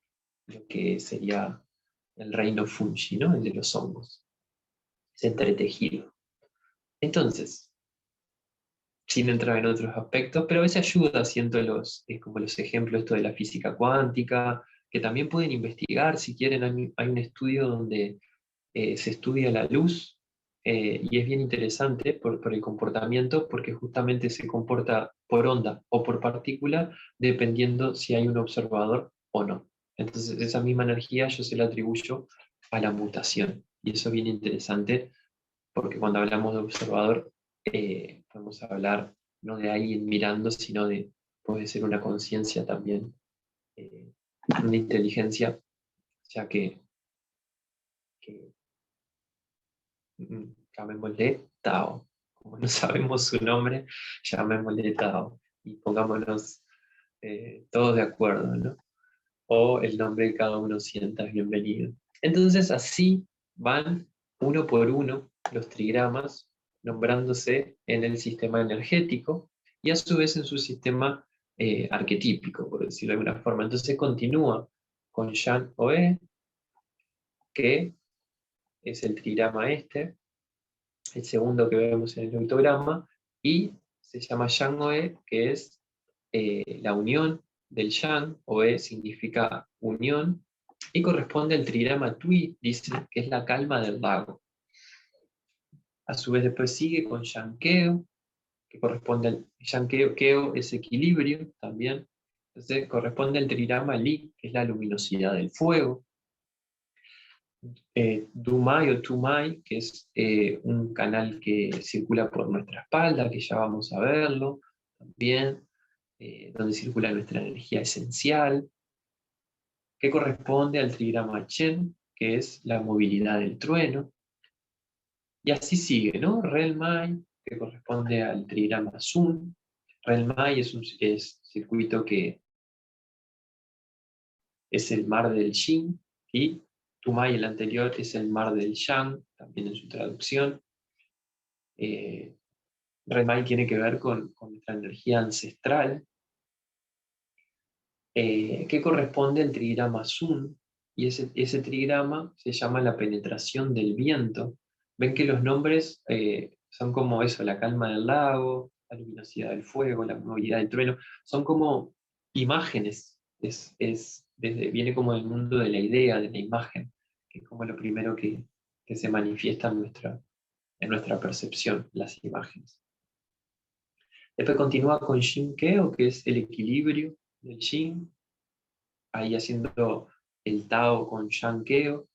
lo que sería el reino fungi, ¿no? El de los hongos. Es entretejido. Entonces, sin entrar en otros aspectos, pero a veces ayuda, siento como los ejemplos esto de la física cuántica, que también pueden investigar, si quieren, hay un estudio donde se estudia la luz, y es bien interesante por el comportamiento, porque justamente se comporta por onda o por partícula, dependiendo si hay un observador o no. Entonces, esa misma energía yo se la atribuyo a la mutación. Y eso es bien interesante, porque cuando hablamos de observador, podemos hablar no de alguien mirando, sino puede ser una conciencia también, eh, una inteligencia, ya que llamémosle Tao. Como no sabemos su nombre, llamémosle Tao. Y pongámonos todos de acuerdo, ¿no? O el nombre que cada uno sienta es bienvenido. Entonces así van uno por uno los trigramas nombrándose en el sistema energético y a su vez en su sistema arquetípico, por decirlo de alguna forma. Entonces continúa con Shan Oe, que es el trigrama este, el segundo que vemos en el octograma, y se llama Yang-Oe, que es la unión del Yang. Oe significa unión, y corresponde al trigrama Tui, dice que es la calma del lago. A su vez después sigue con Yang-Keo, que corresponde al Yang-Keo es equilibrio también, entonces corresponde al trigrama Li, que es la luminosidad del fuego. Dumai o Tumai, que es un canal que circula por nuestra espalda, que ya vamos a verlo también, donde circula nuestra energía esencial, que corresponde al trigrama Chen, que es la movilidad del trueno, y así sigue, ¿no? Relmai, que corresponde al trigrama Sun. Relmai es circuito que es el mar del Yin, y Tumai, el anterior, es el mar del Yang, también en su traducción. Eh, Renmai tiene que ver con nuestra energía ancestral, que corresponde al trigrama Sun, y ese trigrama se llama la penetración del viento. Ven que los nombres son como eso, la calma del lago, la luminosidad del fuego, la movilidad del trueno, son como imágenes, viene como del mundo de la idea, de la imagen, que es como lo primero que se manifiesta en nuestra percepción, las imágenes. Después continúa con Shin-Keo, que es el equilibrio del Shin, ahí haciendo el Tao con Yang-Keo.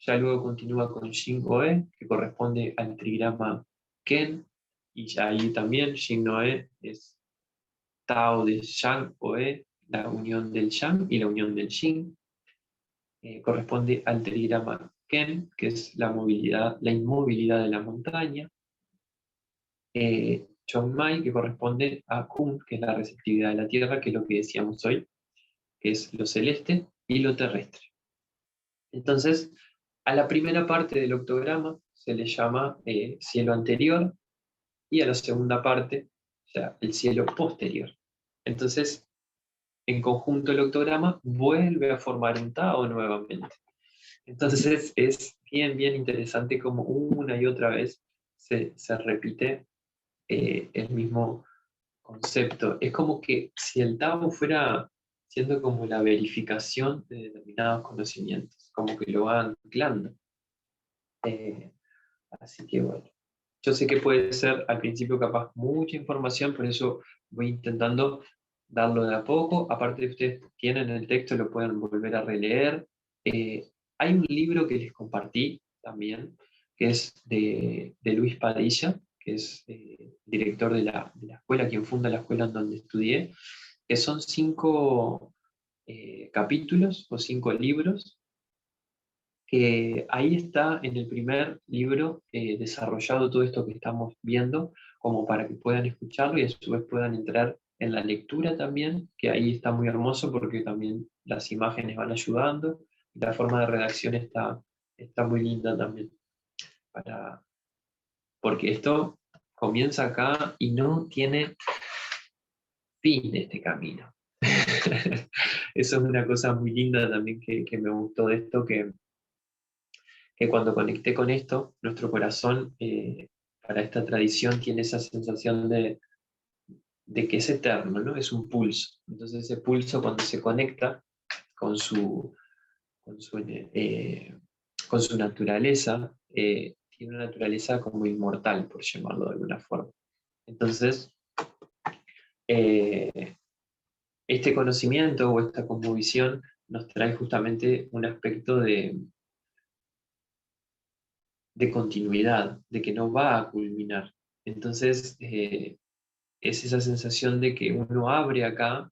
Ya luego continúa con Shin-Oe, que corresponde al trigrama Ken, y ya ahí también Shin-Oe es Tao de Yang-Oe, la unión del Yang y la unión del Shin. Corresponde al trigrama Ken, que es la movilidad, la inmovilidad de la montaña. Chongmai, que corresponde a Kun, que es la receptividad de la Tierra, que es lo que decíamos hoy, que es lo celeste y lo terrestre. Entonces, a la primera parte del octograma se le llama cielo anterior, y a la segunda parte, o sea, el cielo posterior. Entonces, en conjunto el octograma vuelve a formar un Tao nuevamente. Entonces es bien, bien interesante como una y otra vez se repite el mismo concepto. Es como que si el Tao fuera siendo como la verificación de determinados conocimientos, como que lo va anclando. Eh, Así que bueno, yo sé que puede ser al principio capaz mucha información, por eso voy intentando darlo de a poco. Aparte de ustedes tienen el texto, lo pueden volver a releer. Hay un libro que les compartí también, que es de Luis Padilla, que es director de la escuela, quien funda la escuela en donde estudié, que son 5 capítulos o 5 libros que ahí está en el primer libro desarrollado todo esto que estamos viendo, como para que puedan escucharlo y a su vez puedan entrar en la lectura también, que ahí está muy hermoso porque también las imágenes van ayudando y la forma de redacción está muy linda también, para, porque esto comienza acá y no tiene fin este camino. Eso es una cosa muy linda también que me gustó de esto, que cuando conecté con esto, nuestro corazón para esta tradición tiene esa sensación de que es eterno, ¿no? Es un pulso. Entonces ese pulso cuando se conecta con su, con su, con su naturaleza, tiene una naturaleza como inmortal, por llamarlo de alguna forma. Entonces, eh, este conocimiento o esta cosmovisión nos trae justamente un aspecto de continuidad, de que no va a culminar. Entonces, es esa sensación de que uno abre acá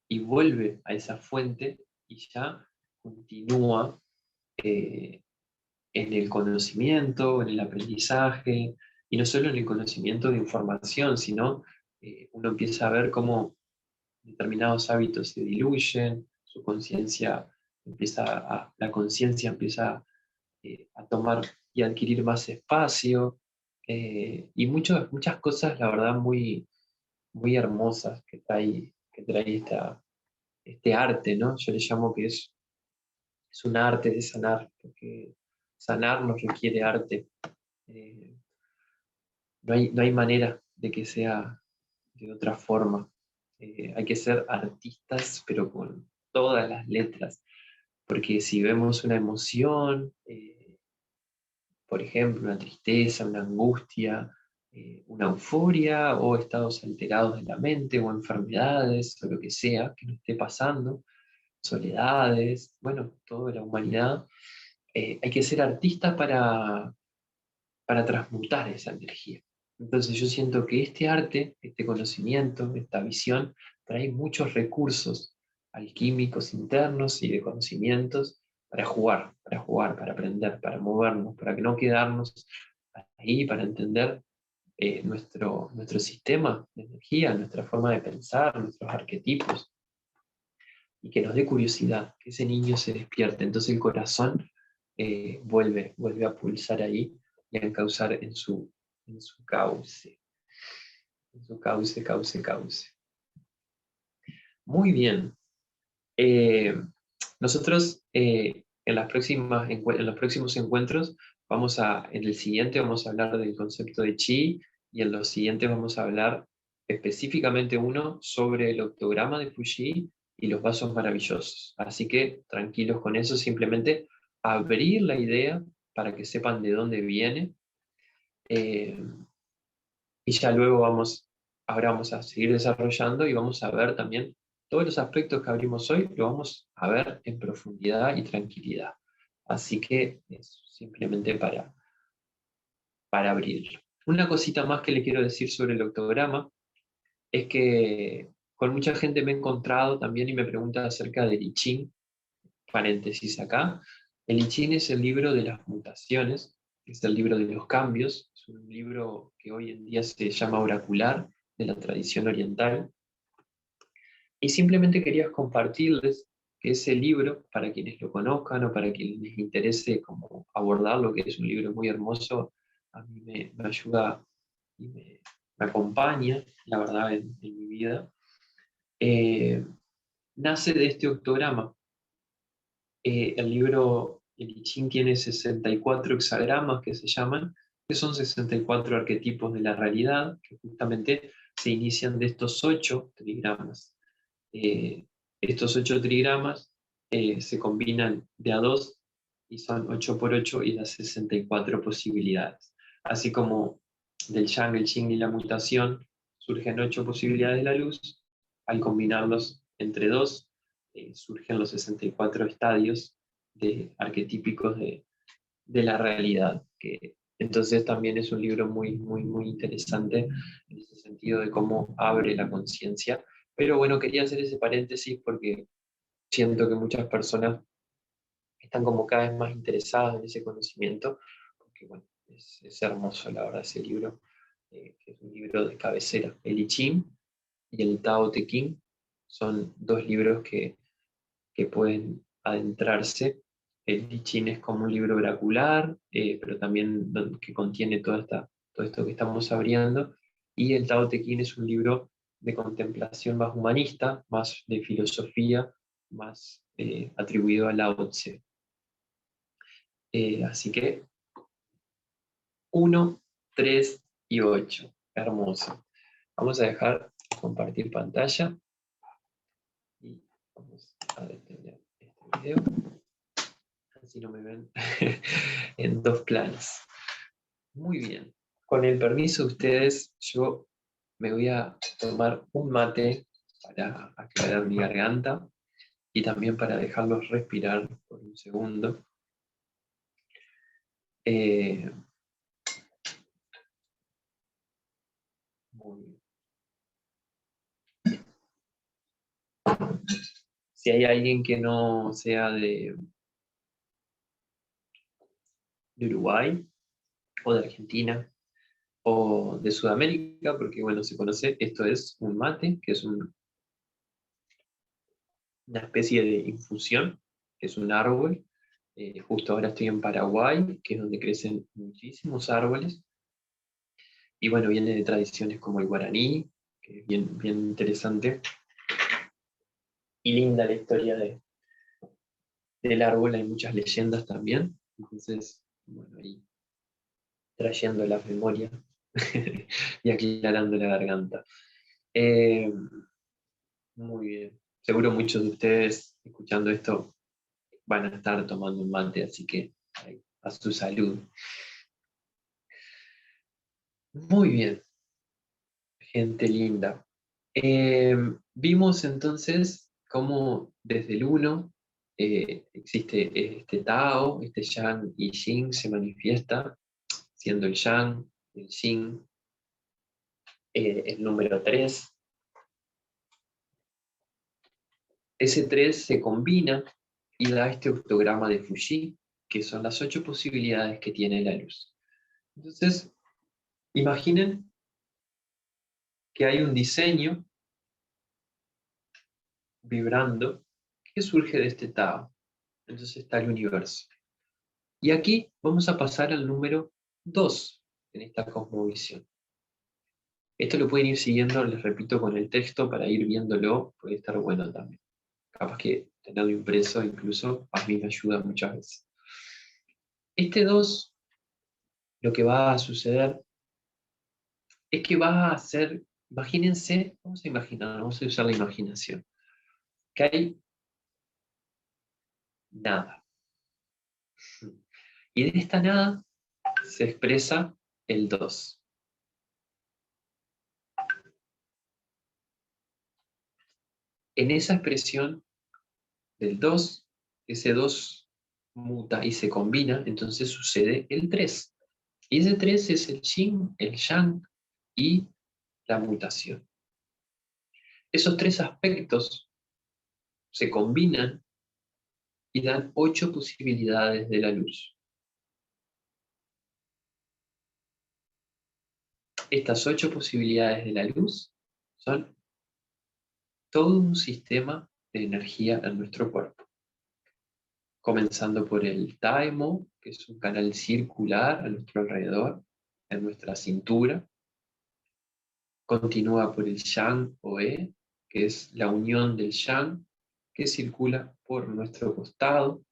y vuelve a esa fuente y ya continúa eh, en el conocimiento, en el aprendizaje, y no solo en el conocimiento de información, sino uno empieza a ver cómo determinados hábitos se diluyen, su conciencia la conciencia empieza a tomar y adquirir más espacio, y muchas cosas, la verdad, muy, muy hermosas que trae este arte, ¿no? Yo le llamo que es un arte de sanar, porque sanar nos requiere arte. Eh, no hay manera de que sea de otra forma. Hay que ser artistas, pero con todas las letras, porque si vemos una emoción, por ejemplo, una tristeza, una angustia, una euforia o estados alterados de la mente o enfermedades o lo que sea que nos esté pasando, soledades, bueno, toda la humanidad, hay que ser artista para transmutar esa energía. Entonces yo siento que este arte, este conocimiento, esta visión, trae muchos recursos alquímicos internos y de conocimientos para jugar, para aprender, para movernos, para que no quedarnos ahí, para entender nuestro sistema de energía, nuestra forma de pensar, nuestros arquetipos, y que nos dé curiosidad, que ese niño se despierte. Entonces el corazón vuelve a pulsar ahí y a encauzar en su cauce, en su cauce, cauce, cauce. Muy bien. Eh, Nosotros en los próximos encuentros en el siguiente vamos a hablar del concepto de chi, y en los siguientes vamos a hablar específicamente uno sobre el octograma de Fuji y los vasos maravillosos. Así que tranquilos con eso, simplemente abrir la idea para que sepan de dónde viene, eh, y ya luego ahora vamos a seguir desarrollando y vamos a ver también todos los aspectos que abrimos hoy, lo vamos a ver en profundidad y tranquilidad. Así que es simplemente para abrirlo. Una cosita más que le quiero decir sobre el octograma es que con mucha gente me he encontrado también y me pregunta acerca del I Ching, paréntesis acá. El I Ching es el libro de las mutaciones, es el libro de los cambios, es un libro que hoy en día se llama oracular de la tradición oriental. Y simplemente quería compartirles que ese libro, para quienes lo conozcan o para quienes les interese como abordarlo, que es un libro muy hermoso, a mí me ayuda y me acompaña, la verdad, en mi vida, nace de este octograma. El libro, el I Ching, tiene 64 hexagramas que se llaman, que son 64 arquetipos de la realidad, que justamente se inician de estos 8 trigramas. Estos 8 trigramas se combinan de a 2 y son 8 por 8 y las 64 posibilidades. Así como del yang, el yin y la mutación surgen 8 posibilidades de la luz, al combinarlos entre 2 surgen los 64 estadios arquetípicos de la realidad. Que, entonces también es un libro muy, muy, muy interesante en ese sentido de cómo abre la conciencia. Pero bueno, quería hacer ese paréntesis porque siento que muchas personas están como cada vez más interesadas en ese conocimiento, porque bueno, es hermoso la verdad ese libro, que es un libro de cabecera. El I Ching y el Tao Te Ching son dos libros que pueden adentrarse. El I Ching es como un libro oracular, pero también que contiene todo esto que estamos abriendo, y el Tao Te Ching es un libro de contemplación más humanista, más de filosofía, más atribuido a Lao Tse. Así que 1, 3 y 8. Hermoso. Vamos a dejar compartir pantalla y vamos a detener este video. Así no me ven en dos planos. Muy bien. Con el permiso de ustedes, yo me voy a tomar un mate para aclarar mi garganta y también para dejarlos respirar por un segundo. Muy bien. Si hay alguien que no sea de Uruguay o de Argentina o de Sudamérica, porque bueno, se conoce, esto es un mate, que es una especie de infusión, que es un árbol. Justo ahora estoy en Paraguay, que es donde crecen muchísimos árboles. Y bueno, viene de tradiciones como el guaraní, que es bien, bien interesante. Y linda la historia del árbol, hay muchas leyendas también. Entonces, bueno, ahí trayendo la memoria y aclarando la garganta. Eh, Muy bien. Seguro muchos de ustedes escuchando esto van a estar tomando un mate, así que a su salud. Muy bien, gente linda. Vimos entonces cómo desde el uno existe este Tao, este Yang y Yin se manifiesta, siendo el Yang, el Yin, el número 3. Ese 3 se combina y da este octograma de Fuji, que son las 8 posibilidades que tiene la luz. Entonces, imaginen que hay un diseño vibrando que surge de este Tao. Entonces está el universo. Y aquí vamos a pasar al número 2 en esta cosmovisión. Esto lo pueden ir siguiendo, les repito, con el texto para ir viéndolo, puede estar bueno también. Capaz que tenerlo impreso incluso a mí me ayuda muchas veces. Este 2, lo que va a suceder es que va a ser, imagínense, vamos a imaginar, vamos a usar la imaginación, que hay nada. Y de esta nada se expresa el 2. En esa expresión del 2, ese 2 muta y se combina, entonces sucede el 3. Y ese 3 es el yin, el yang y la mutación. Esos tres aspectos se combinan y dan 8 posibilidades de la luz. Estas 8 posibilidades de la luz son todo un sistema de energía en nuestro cuerpo. Comenzando por el Taimo, que es un canal circular a nuestro alrededor, en nuestra cintura. Continúa por el Yang o E, que es la unión del Yang, que circula por nuestro costado,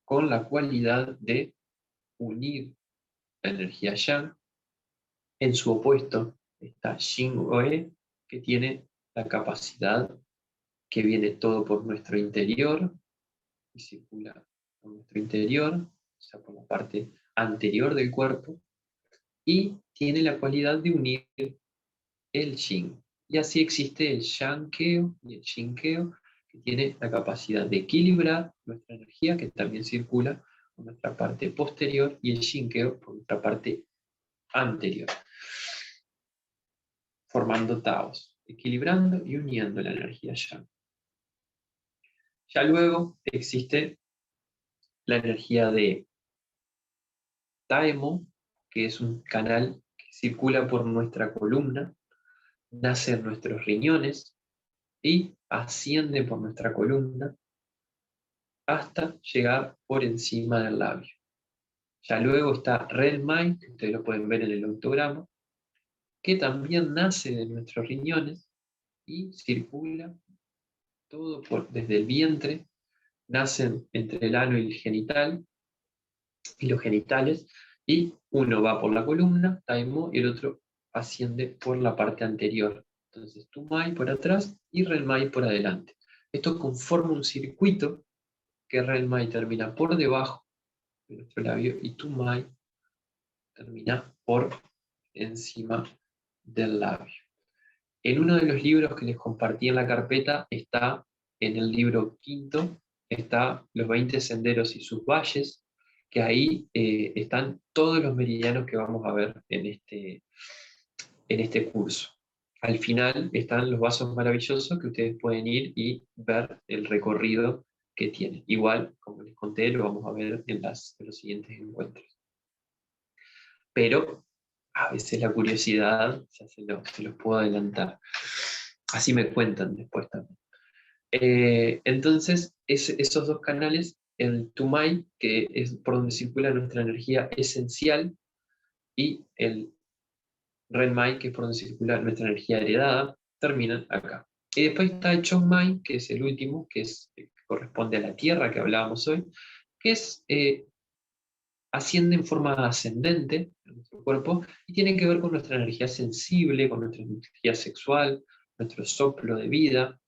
con la cualidad de unir la energía Yang. En su opuesto está Yin o E, que tiene la capacidad que viene todo por nuestro interior, y circula por nuestro interior, o sea, por la parte anterior del cuerpo, y tiene la cualidad de unir el Yin. Y así existe el Yang-keo y el Yin-keo, que tiene la capacidad de equilibrar nuestra energía, que también circula por nuestra parte posterior, y el Yin-keo por nuestra parte anterior, formando Taos, equilibrando y uniendo la energía Yang. Ya luego existe la energía de Taemo, que es un canal que circula por nuestra columna, nace en nuestros riñones y asciende por nuestra columna hasta llegar por encima del labio. Ya luego está Renmai, que ustedes lo pueden ver en el octograma, que también nace de nuestros riñones y circula todo desde el vientre, nacen entre el ano y el genital, y los genitales, y uno va por la columna, Taimo, y el otro asciende por la parte anterior. Entonces, Tumai por atrás y Renmai por adelante. Esto conforma un circuito que Renmai termina por debajo de nuestro labio y Tumai termina por encima del labio. En uno de los libros que les compartí en la carpeta está, en el libro quinto, está Los 20 senderos y sus valles, que ahí están todos los meridianos que vamos a ver en este curso. Al final están los vasos maravillosos que ustedes pueden ir y ver el recorrido que tienen. Igual, como les conté, lo vamos a ver en los siguientes encuentros. Pero a veces la curiosidad, ya se los puedo adelantar. Así me cuentan después también. Entonces, esos dos canales, el Tumai, que es por donde circula nuestra energía esencial, y el Renmai, que es por donde circula nuestra energía heredada, terminan acá. Y después está el Chongmai, que es el último, que corresponde a la tierra que hablábamos hoy, que asciende en forma ascendente en nuestro cuerpo y tiene que ver con nuestra energía sensible, con nuestra energía sexual, nuestro soplo de vida.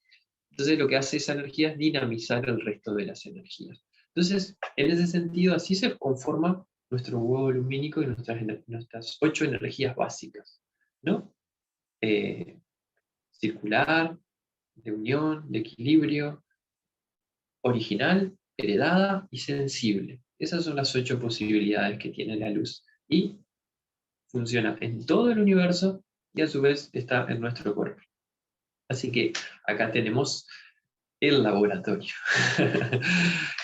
Entonces lo que hace esa energía es dinamizar el resto de las energías. Entonces, en ese sentido, así se conforma nuestro huevo lumínico y nuestras 8 energías básicas, ¿no? Circular, de unión, de equilibrio, original, heredada y sensible. Esas son las 8 posibilidades que tiene la luz. Y funciona en todo el universo y a su vez está en nuestro cuerpo. Así que acá tenemos el laboratorio.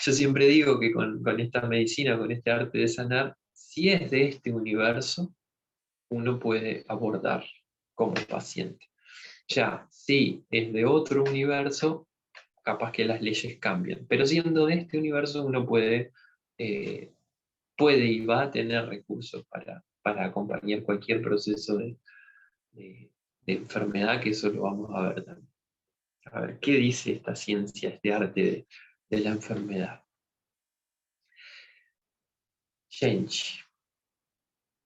Yo siempre digo que con esta medicina, con este arte de sanar, si es de este universo, uno puede abordar como paciente. Ya, si es de otro universo, capaz que las leyes cambian. Pero siendo de este universo, uno puede y va a tener recursos para acompañar cualquier proceso de enfermedad, que eso lo vamos a ver también. A ver, ¿qué dice esta ciencia, este arte de la enfermedad? Shenchi.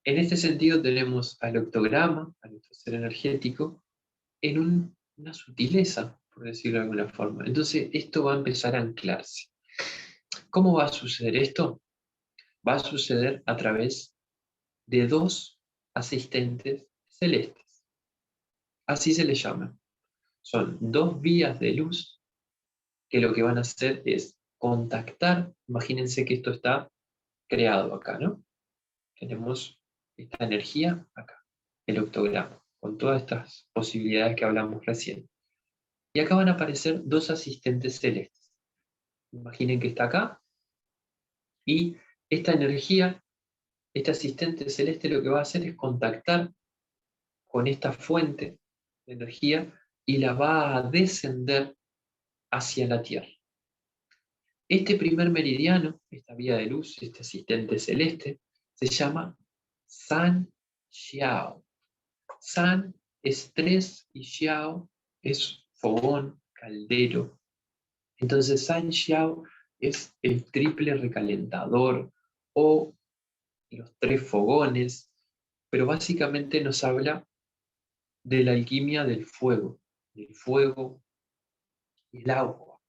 En este sentido tenemos al octograma, a nuestro ser energético, en una sutileza, por decirlo de alguna forma. Entonces esto va a empezar a anclarse. ¿Cómo va a suceder esto? Va a suceder a través de 2 asistentes celestes. Así se les llama. Son 2 vías de luz que lo que van a hacer es contactar. Imagínense que esto está creado acá, ¿no? Tenemos esta energía acá, el octograma, con todas estas posibilidades que hablamos recién. Y acá van a aparecer 2 asistentes celestes. Imaginen que está acá, y esta energía, este asistente celeste lo que va a hacer es contactar con esta fuente de energía y la va a descender hacia la Tierra. Este primer meridiano, esta vía de luz, este asistente celeste, se llama San Xiao. San es 3 y Xiao es fogón, caldero. Entonces San Xiao es el triple recalentador o los 3 fogones, pero básicamente nos habla de la alquimia del fuego y el agua.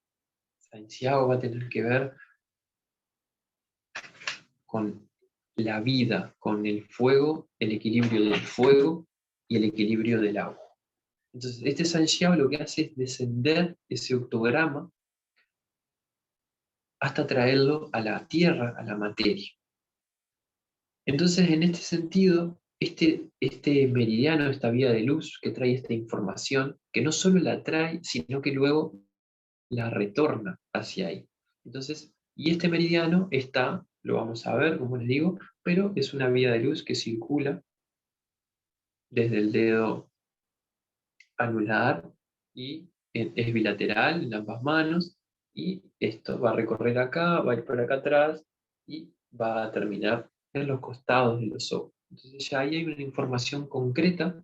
San Xiao va a tener que ver con la vida, con el fuego, el equilibrio del fuego y el equilibrio del agua. Entonces, este San Xiao lo que hace es descender ese octograma hasta traerlo a la tierra, a la materia. Entonces, en este sentido, este meridiano, esta vía de luz que trae esta información, que no solo la trae, sino que luego la retorna hacia ahí. Entonces, y este meridiano está, lo vamos a ver, como les digo, pero es una vía de luz que circula desde el dedo anular y es bilateral en ambas manos, y esto va a recorrer acá, va a ir por acá atrás y va a terminar en los costados de los ojos. Entonces ya ahí hay una información concreta,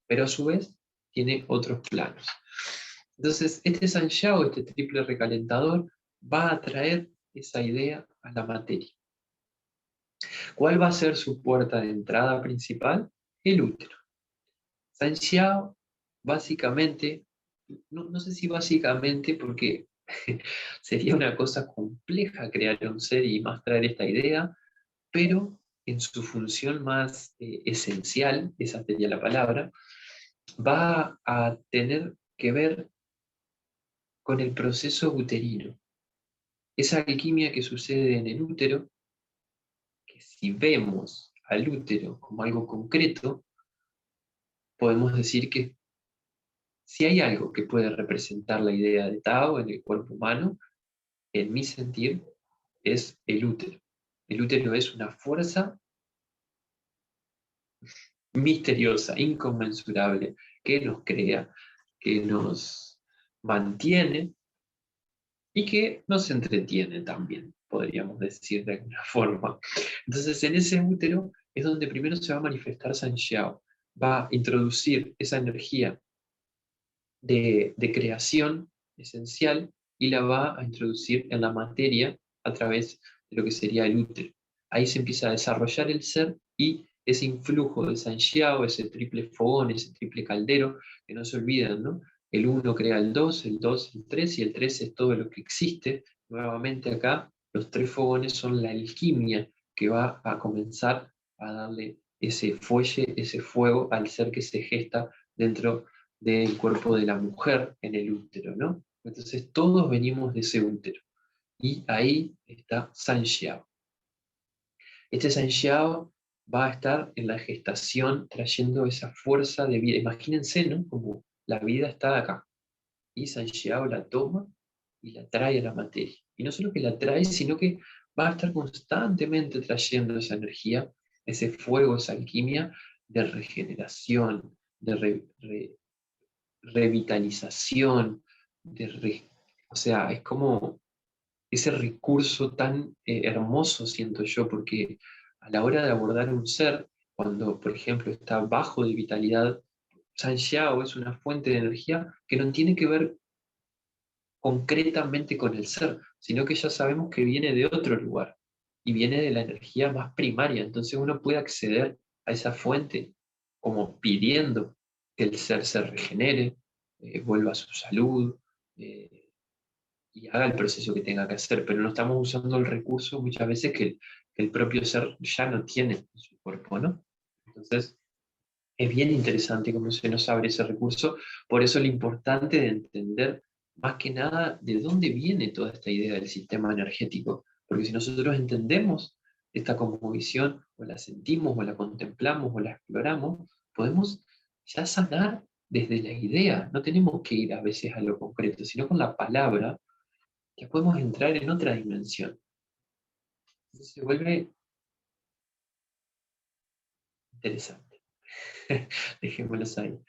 pero a su vez tiene otros planos. Entonces este San Xiao, este triple recalentador, va a traer esa idea a la materia. ¿Cuál va a ser su puerta de entrada principal? El útero. San Xiao, básicamente, no sé si básicamente porque sería una cosa compleja crear un ser y más traer esta idea, pero en su función más esencial, esa sería la palabra, va a tener que ver con el proceso uterino. Esa alquimia que sucede en el útero, que si vemos al útero como algo concreto, podemos decir que si hay algo que puede representar la idea de Tao en el cuerpo humano, en mi sentir, es el útero. El útero es una fuerza misteriosa, inconmensurable, que nos crea, que nos mantiene y que nos entretiene también, podríamos decir de alguna forma. Entonces, en ese útero es donde primero se va a manifestar San Xiao, va a introducir esa energía de creación esencial y la va a introducir en la materia a través de lo que sería el útero. Ahí se empieza a desarrollar el ser y ese influjo de San Xiao, ese triple fogón, ese triple caldero, que no se olvidan, ¿no? El 1 crea el 2 el 2 el 3 y el 3 es todo lo que existe. Nuevamente acá, los 3 fogones son la alquimia que va a comenzar a darle ese fuelle, ese fuego al ser que se gesta dentro del cuerpo de la mujer en el útero, ¿no? Entonces todos venimos de ese útero. Y ahí está San Xiao. Este San Xiao va a estar en la gestación trayendo esa fuerza de vida. Imagínense, ¿no? Como la vida está acá. Y San Xiao la toma y la trae a la materia. Y no solo que la trae, sino que va a estar constantemente trayendo esa energía, ese fuego, esa alquimia de regeneración, de revitalización, o sea, es como ese recurso tan hermoso, siento yo, porque a la hora de abordar un ser, cuando, por ejemplo, está bajo de vitalidad, San Xiao es una fuente de energía que no tiene que ver concretamente con el ser, sino que ya sabemos que viene de otro lugar y viene de la energía más primaria. Entonces uno puede acceder a esa fuente como pidiendo que el ser se regenere, vuelva a su salud y haga el proceso que tenga que hacer, pero no estamos usando el recurso muchas veces que el propio ser ya no tiene en su cuerpo, ¿no? Entonces, es bien interesante cómo se nos abre ese recurso, por eso lo importante de entender más que nada de dónde viene toda esta idea del sistema energético, porque si nosotros entendemos esta cosmovisión, o la sentimos, o la contemplamos, o la exploramos, podemos ya sanar desde la idea, no tenemos que ir a veces a lo concreto, sino con la palabra ya podemos entrar en otra dimensión. Entonces se vuelve interesante. Dejémoslo ahí.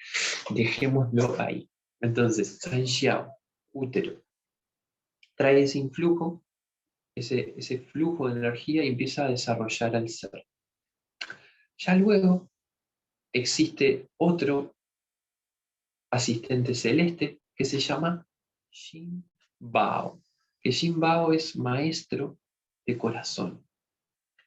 Dejémoslo ahí. Entonces, San Xiao, útero. trae ese influjo, ese flujo de energía y empieza a desarrollar al ser. Ya luego existe otro asistente celeste que se llama Shin Bao, que Shin Bao es maestro de corazón.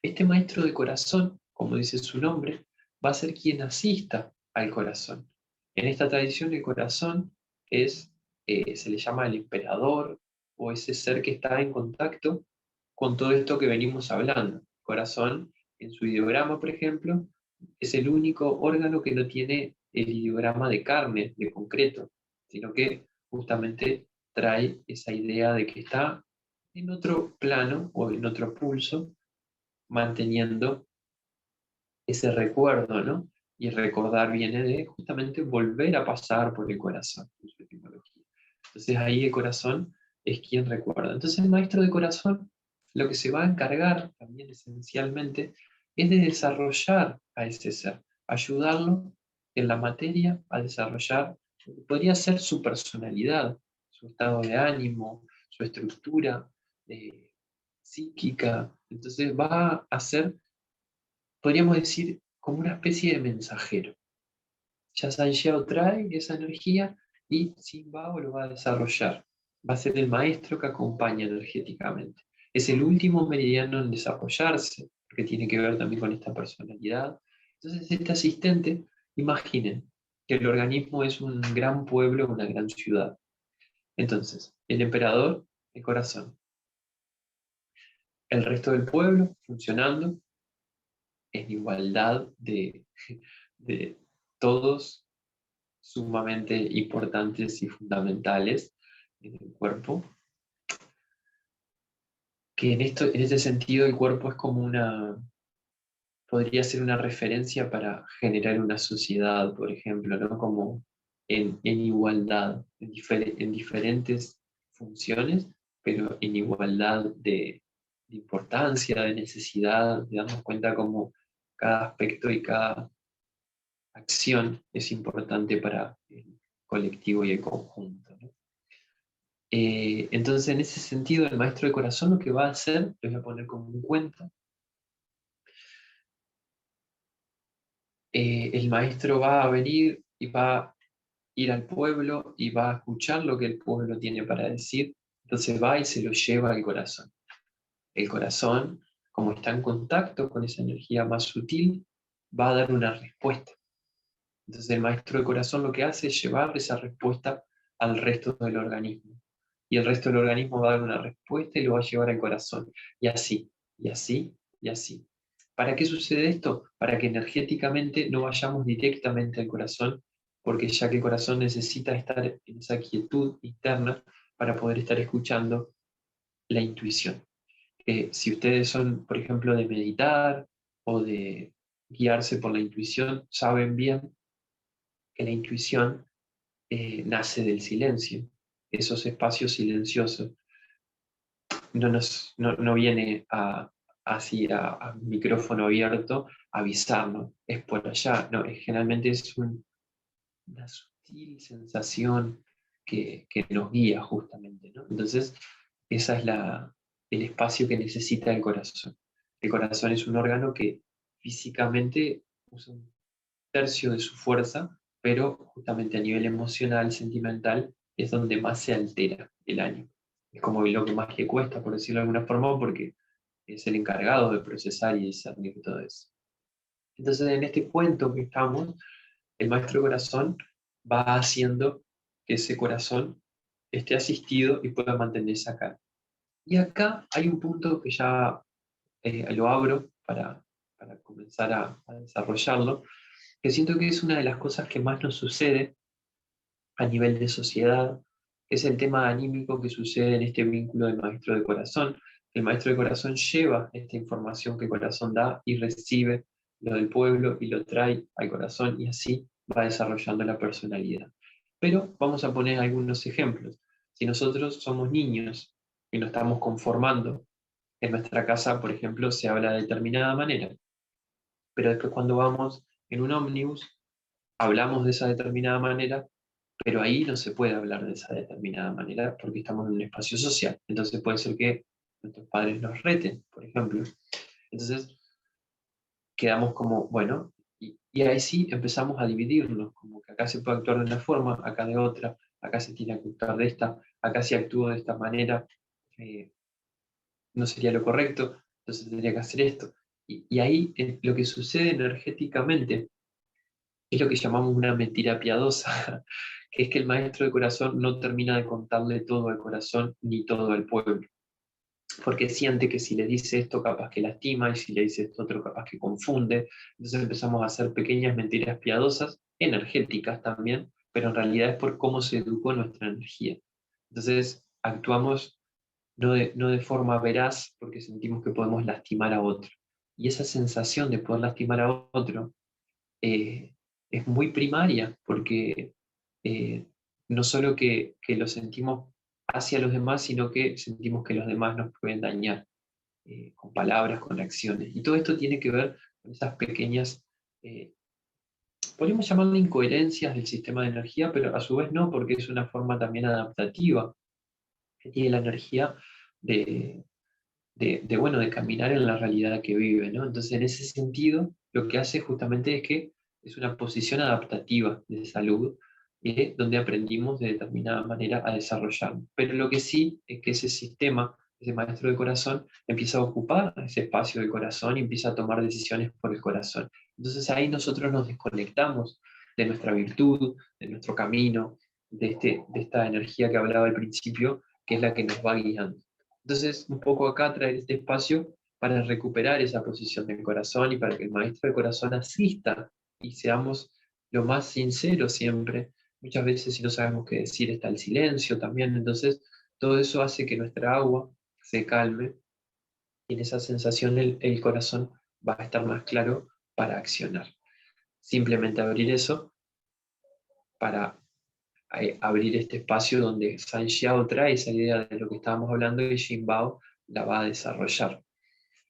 Este maestro de corazón, como dice su nombre, va a ser quien asista al corazón. En esta tradición el corazón se le llama el emperador o ese ser que está en contacto con todo esto que venimos hablando. El corazón, en su ideograma, por ejemplo, es el único órgano que no tiene el ideograma de carne, de concreto, sino que justamente trae esa idea de que está en otro plano o en otro pulso, manteniendo ese recuerdo, ¿no? Y recordar viene de justamente volver a pasar por el corazón, en su etimología. Entonces ahí el corazón es quien recuerda. Entonces el maestro de corazón lo que se va a encargar también esencialmente es de desarrollar a ese ser, ayudarlo en la materia a desarrollar, podría ser su personalidad, su estado de ánimo, su estructura psíquica. Entonces va a ser, podríamos decir, como una especie de mensajero. Ya San Xiao trae esa energía y Xin Bao lo va a desarrollar. Va a ser el maestro que acompaña energéticamente. Es el último meridiano en desarrollarse, porque tiene que ver también con esta personalidad. Entonces, este asistente, imaginen que el organismo es un gran pueblo, una gran ciudad. Entonces, el emperador, el corazón. El resto del pueblo funcionando en igualdad de todos sumamente importantes y fundamentales en el cuerpo, que en este sentido el cuerpo es como podría ser una referencia para generar una sociedad, por ejemplo, ¿no? Como en igualdad, en diferentes funciones, pero en igualdad de importancia, de necesidad, de darnos cuenta como cada aspecto y cada acción es importante para el colectivo y el conjunto, ¿no? Entonces, en ese sentido, el maestro de corazón lo que va a hacer, les voy a poner como un cuento, el maestro va a venir y va a ir al pueblo y va a escuchar lo que el pueblo tiene para decir, entonces va y se lo lleva al corazón. El corazón, como está en contacto con esa energía más sutil, va a dar una respuesta. Entonces el maestro de corazón lo que hace es llevar esa respuesta al resto del organismo. Y el resto del organismo va a dar una respuesta y lo va a llevar al corazón. Y así, y así, y así. ¿Para qué sucede esto? Para que energéticamente no vayamos directamente al corazón, porque ya que el corazón necesita estar en esa quietud interna para poder estar escuchando la intuición. Si ustedes son, por ejemplo, de meditar o de guiarse por la intuición, saben bien que la intuición nace del silencio, esos espacios silenciosos. No viene así a micrófono abierto a avisarnos, es por allá, no, generalmente es una sutil sensación que nos guía justamente, ¿no? Entonces, esa es el espacio que necesita el corazón. El corazón es un órgano que físicamente usa un tercio de su fuerza, pero justamente a nivel emocional, sentimental, es donde más se altera el ánimo. Es como lo que más le cuesta, por decirlo de alguna forma, porque es el encargado de procesar y discernir todo eso. Entonces, en este cuento que estamos, el maestro corazón va haciendo que ese corazón esté asistido y pueda mantenerse acá. Y acá hay un punto que ya lo abro para comenzar a desarrollarlo, que siento que es una de las cosas que más nos sucede a nivel de sociedad, es el tema anímico que sucede en este vínculo del maestro de corazón. El maestro de corazón lleva esta información que el corazón da y recibe lo del pueblo y lo trae al corazón y así va desarrollando la personalidad. Pero vamos a poner algunos ejemplos. Si nosotros somos niños y nos estamos conformando, en nuestra casa, por ejemplo, se habla de determinada manera, pero después cuando vamos en un ómnibus, hablamos de esa determinada manera pero ahí no se puede hablar de esa determinada manera porque estamos en un espacio social. Entonces puede ser que nuestros padres nos reten, por ejemplo. Entonces quedamos como, bueno, y ahí sí empezamos a dividirnos, como que acá se puede actuar de una forma, acá de otra, acá se tiene que actuar de esta, acá si actúo de esta manera, eh, no sería lo correcto, entonces tendría que hacer esto. Y ahí lo que sucede energéticamente es lo que llamamos una mentira piadosa, que es que el maestro de corazón no termina de contarle todo al corazón ni todo al pueblo, porque siente que si le dice esto capaz que lastima, y si le dice esto otro capaz que confunde. Entonces empezamos a hacer pequeñas mentiras piadosas, energéticas también, pero en realidad es por cómo se educó nuestra energía. Entonces actuamos no de forma veraz porque sentimos que podemos lastimar a otro. Y esa sensación de poder lastimar a otro eh, es muy primaria, porque eh, no solo que lo sentimos hacia los demás, sino que sentimos que los demás nos pueden dañar con palabras, con acciones. Y todo esto tiene que ver con esas pequeñas, eh, podríamos llamarle incoherencias del sistema de energía, pero a su vez no, porque es una forma también adaptativa que tiene la energía de, bueno, de caminar en la realidad que vive, ¿no? Entonces, en ese sentido, lo que hace justamente es que es una posición adaptativa de salud, donde aprendimos de determinada manera a desarrollarnos. Pero lo que sí es que ese sistema, ese maestro de corazón, empieza a ocupar ese espacio del corazón y empieza a tomar decisiones por el corazón. Entonces ahí nosotros nos desconectamos de nuestra virtud, de nuestro camino, de esta energía que hablaba al principio, que es la que nos va guiando. Entonces, un poco acá traer este espacio para recuperar esa posición del corazón y para que el maestro del corazón asista y seamos lo más sinceros siempre. Muchas veces si no sabemos qué decir está el silencio también, entonces todo eso hace que nuestra agua se calme y en esa sensación el corazón va a estar más claro para accionar. Simplemente abrir eso para abrir este espacio donde San Xiao trae esa idea de lo que estábamos hablando y Jin Bao la va a desarrollar.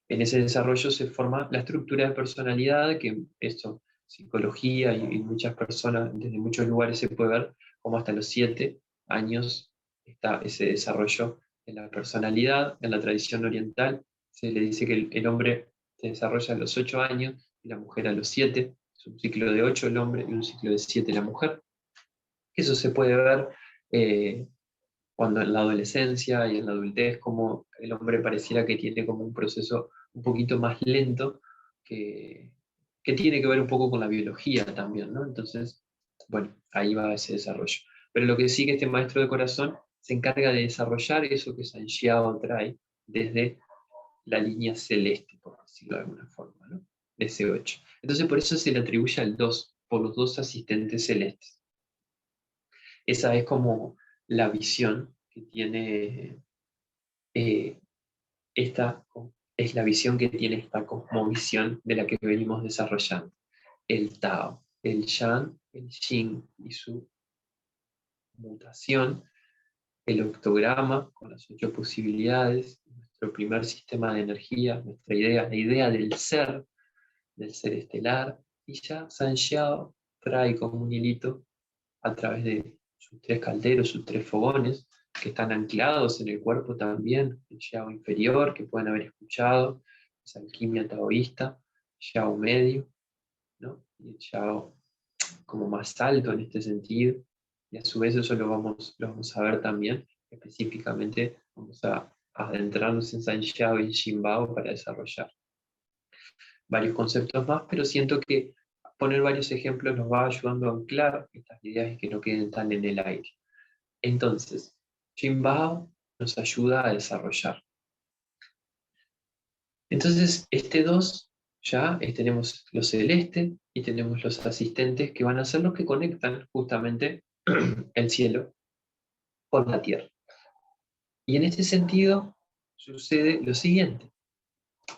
En ese desarrollo se forma la estructura de personalidad, que esto, psicología y muchas personas desde muchos lugares se puede ver como hasta los 7 años está ese desarrollo de la personalidad. En la tradición oriental se le dice que el hombre se desarrolla a los 8 años y la mujer a los 7. Es un ciclo de 8 el hombre y un ciclo de 7 la mujer. Eso se puede ver eh, cuando en la adolescencia y en la adultez, como el hombre pareciera que tiene como un proceso un poquito más lento, que, que tiene que ver un poco con la biología también, ¿no? Entonces, bueno, ahí va ese desarrollo. Pero lo que sí que este maestro de corazón se encarga de desarrollar eso que San Xiao trae desde la línea celeste, por decirlo de alguna forma, ¿no? De ese 8. Entonces, por eso se le atribuye al 2, por los 2 asistentes celestes. Esa es como la visión que tiene eh, esta, es la visión que tiene esta cosmovisión de la que venimos desarrollando. El Tao, el Yang, el Yin y su mutación, el octograma con las 8 posibilidades, nuestro primer sistema de energía, nuestra idea, la idea del ser estelar, y ya San Xiao trae como un hilito a través de sus 3 calderos, sus 3 fogones, que están anclados en el cuerpo también, el Yao inferior, que pueden haber escuchado, esa alquimia taoísta, Yao medio, ¿no? Y el Yao como más alto en este sentido, y a su vez eso lo vamos a ver también, específicamente vamos a adentrarnos en San Yao y en Shin Bao para desarrollar varios conceptos más, pero siento que poner varios ejemplos nos va ayudando a anclar estas ideas y que no queden tan en el aire. Entonces, Jin Bao nos ayuda a desarrollar. Entonces, este 2 ya tenemos los celestes y tenemos los asistentes que van a ser los que conectan justamente el cielo con la tierra. Y en este sentido sucede lo siguiente.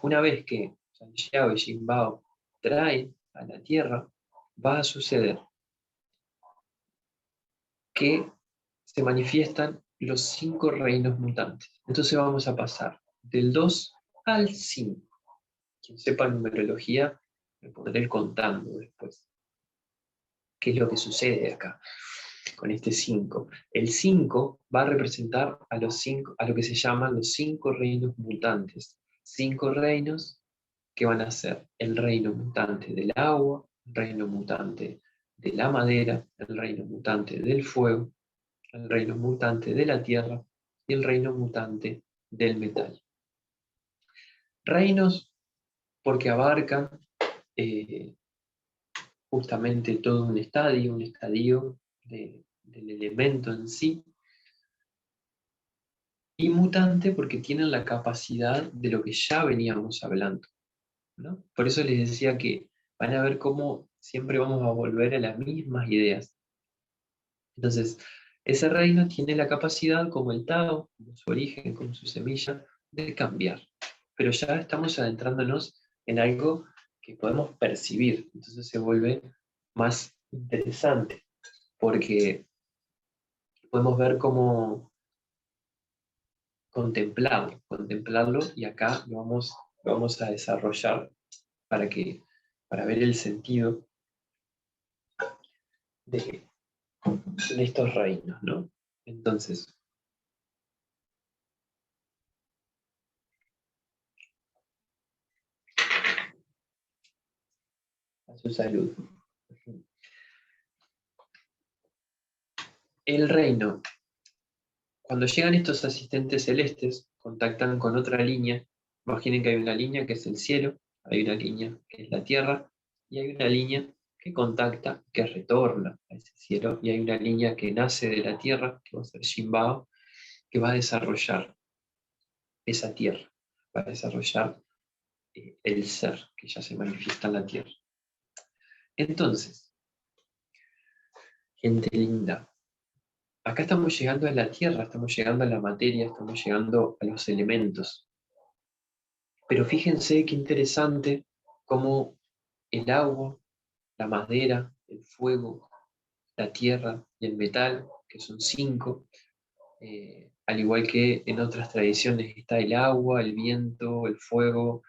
Una vez que San Xiao y Jin Bao traen a la tierra, va a suceder que se manifiestan los 5 reinos mutantes. Entonces vamos a pasar del 2 al 5. Quien sepa numerología, me pondré contando después qué es lo que sucede acá. con este 5. El 5 va a representar a lo que se llaman los 5 reinos mutantes. 5 reinos que van a ser el reino mutante del agua, el reino mutante de la madera, el reino mutante del fuego, el reino mutante de la tierra y el reino mutante del metal. Reinos porque abarcan eh, justamente todo un estadio del elemento en sí, y mutante porque tienen la capacidad de lo que ya veníamos hablando, ¿no? Por eso les decía que van a ver cómo siempre vamos a volver a las mismas ideas. Entonces, ese reino tiene la capacidad, como el Tao, como su origen, como su semilla, de cambiar. Pero ya estamos adentrándonos en algo que podemos percibir. Entonces se vuelve más interesante, porque podemos ver cómo contemplarlo, y acá lo vamos a desarrollar para ver el sentido de, de estos reinos, ¿no? Entonces, a su salud. El reino, cuando llegan estos asistentes celestes, contactan con otra línea. Imaginen que hay una línea que es el cielo, hay una línea que es la tierra, y hay una línea que contacta, que retorna a ese cielo, y hay una línea que nace de la tierra, que va a ser Shimbao, que va a desarrollar esa tierra, va a desarrollar el ser que ya se manifiesta en la tierra. Entonces, gente linda, acá estamos llegando a la tierra, estamos llegando a la materia, estamos llegando a los elementos. Pero fíjense qué interesante cómo el agua, la madera, el fuego, la tierra y el metal, que son 5, al igual que en otras tradiciones está el agua, el viento, el fuego,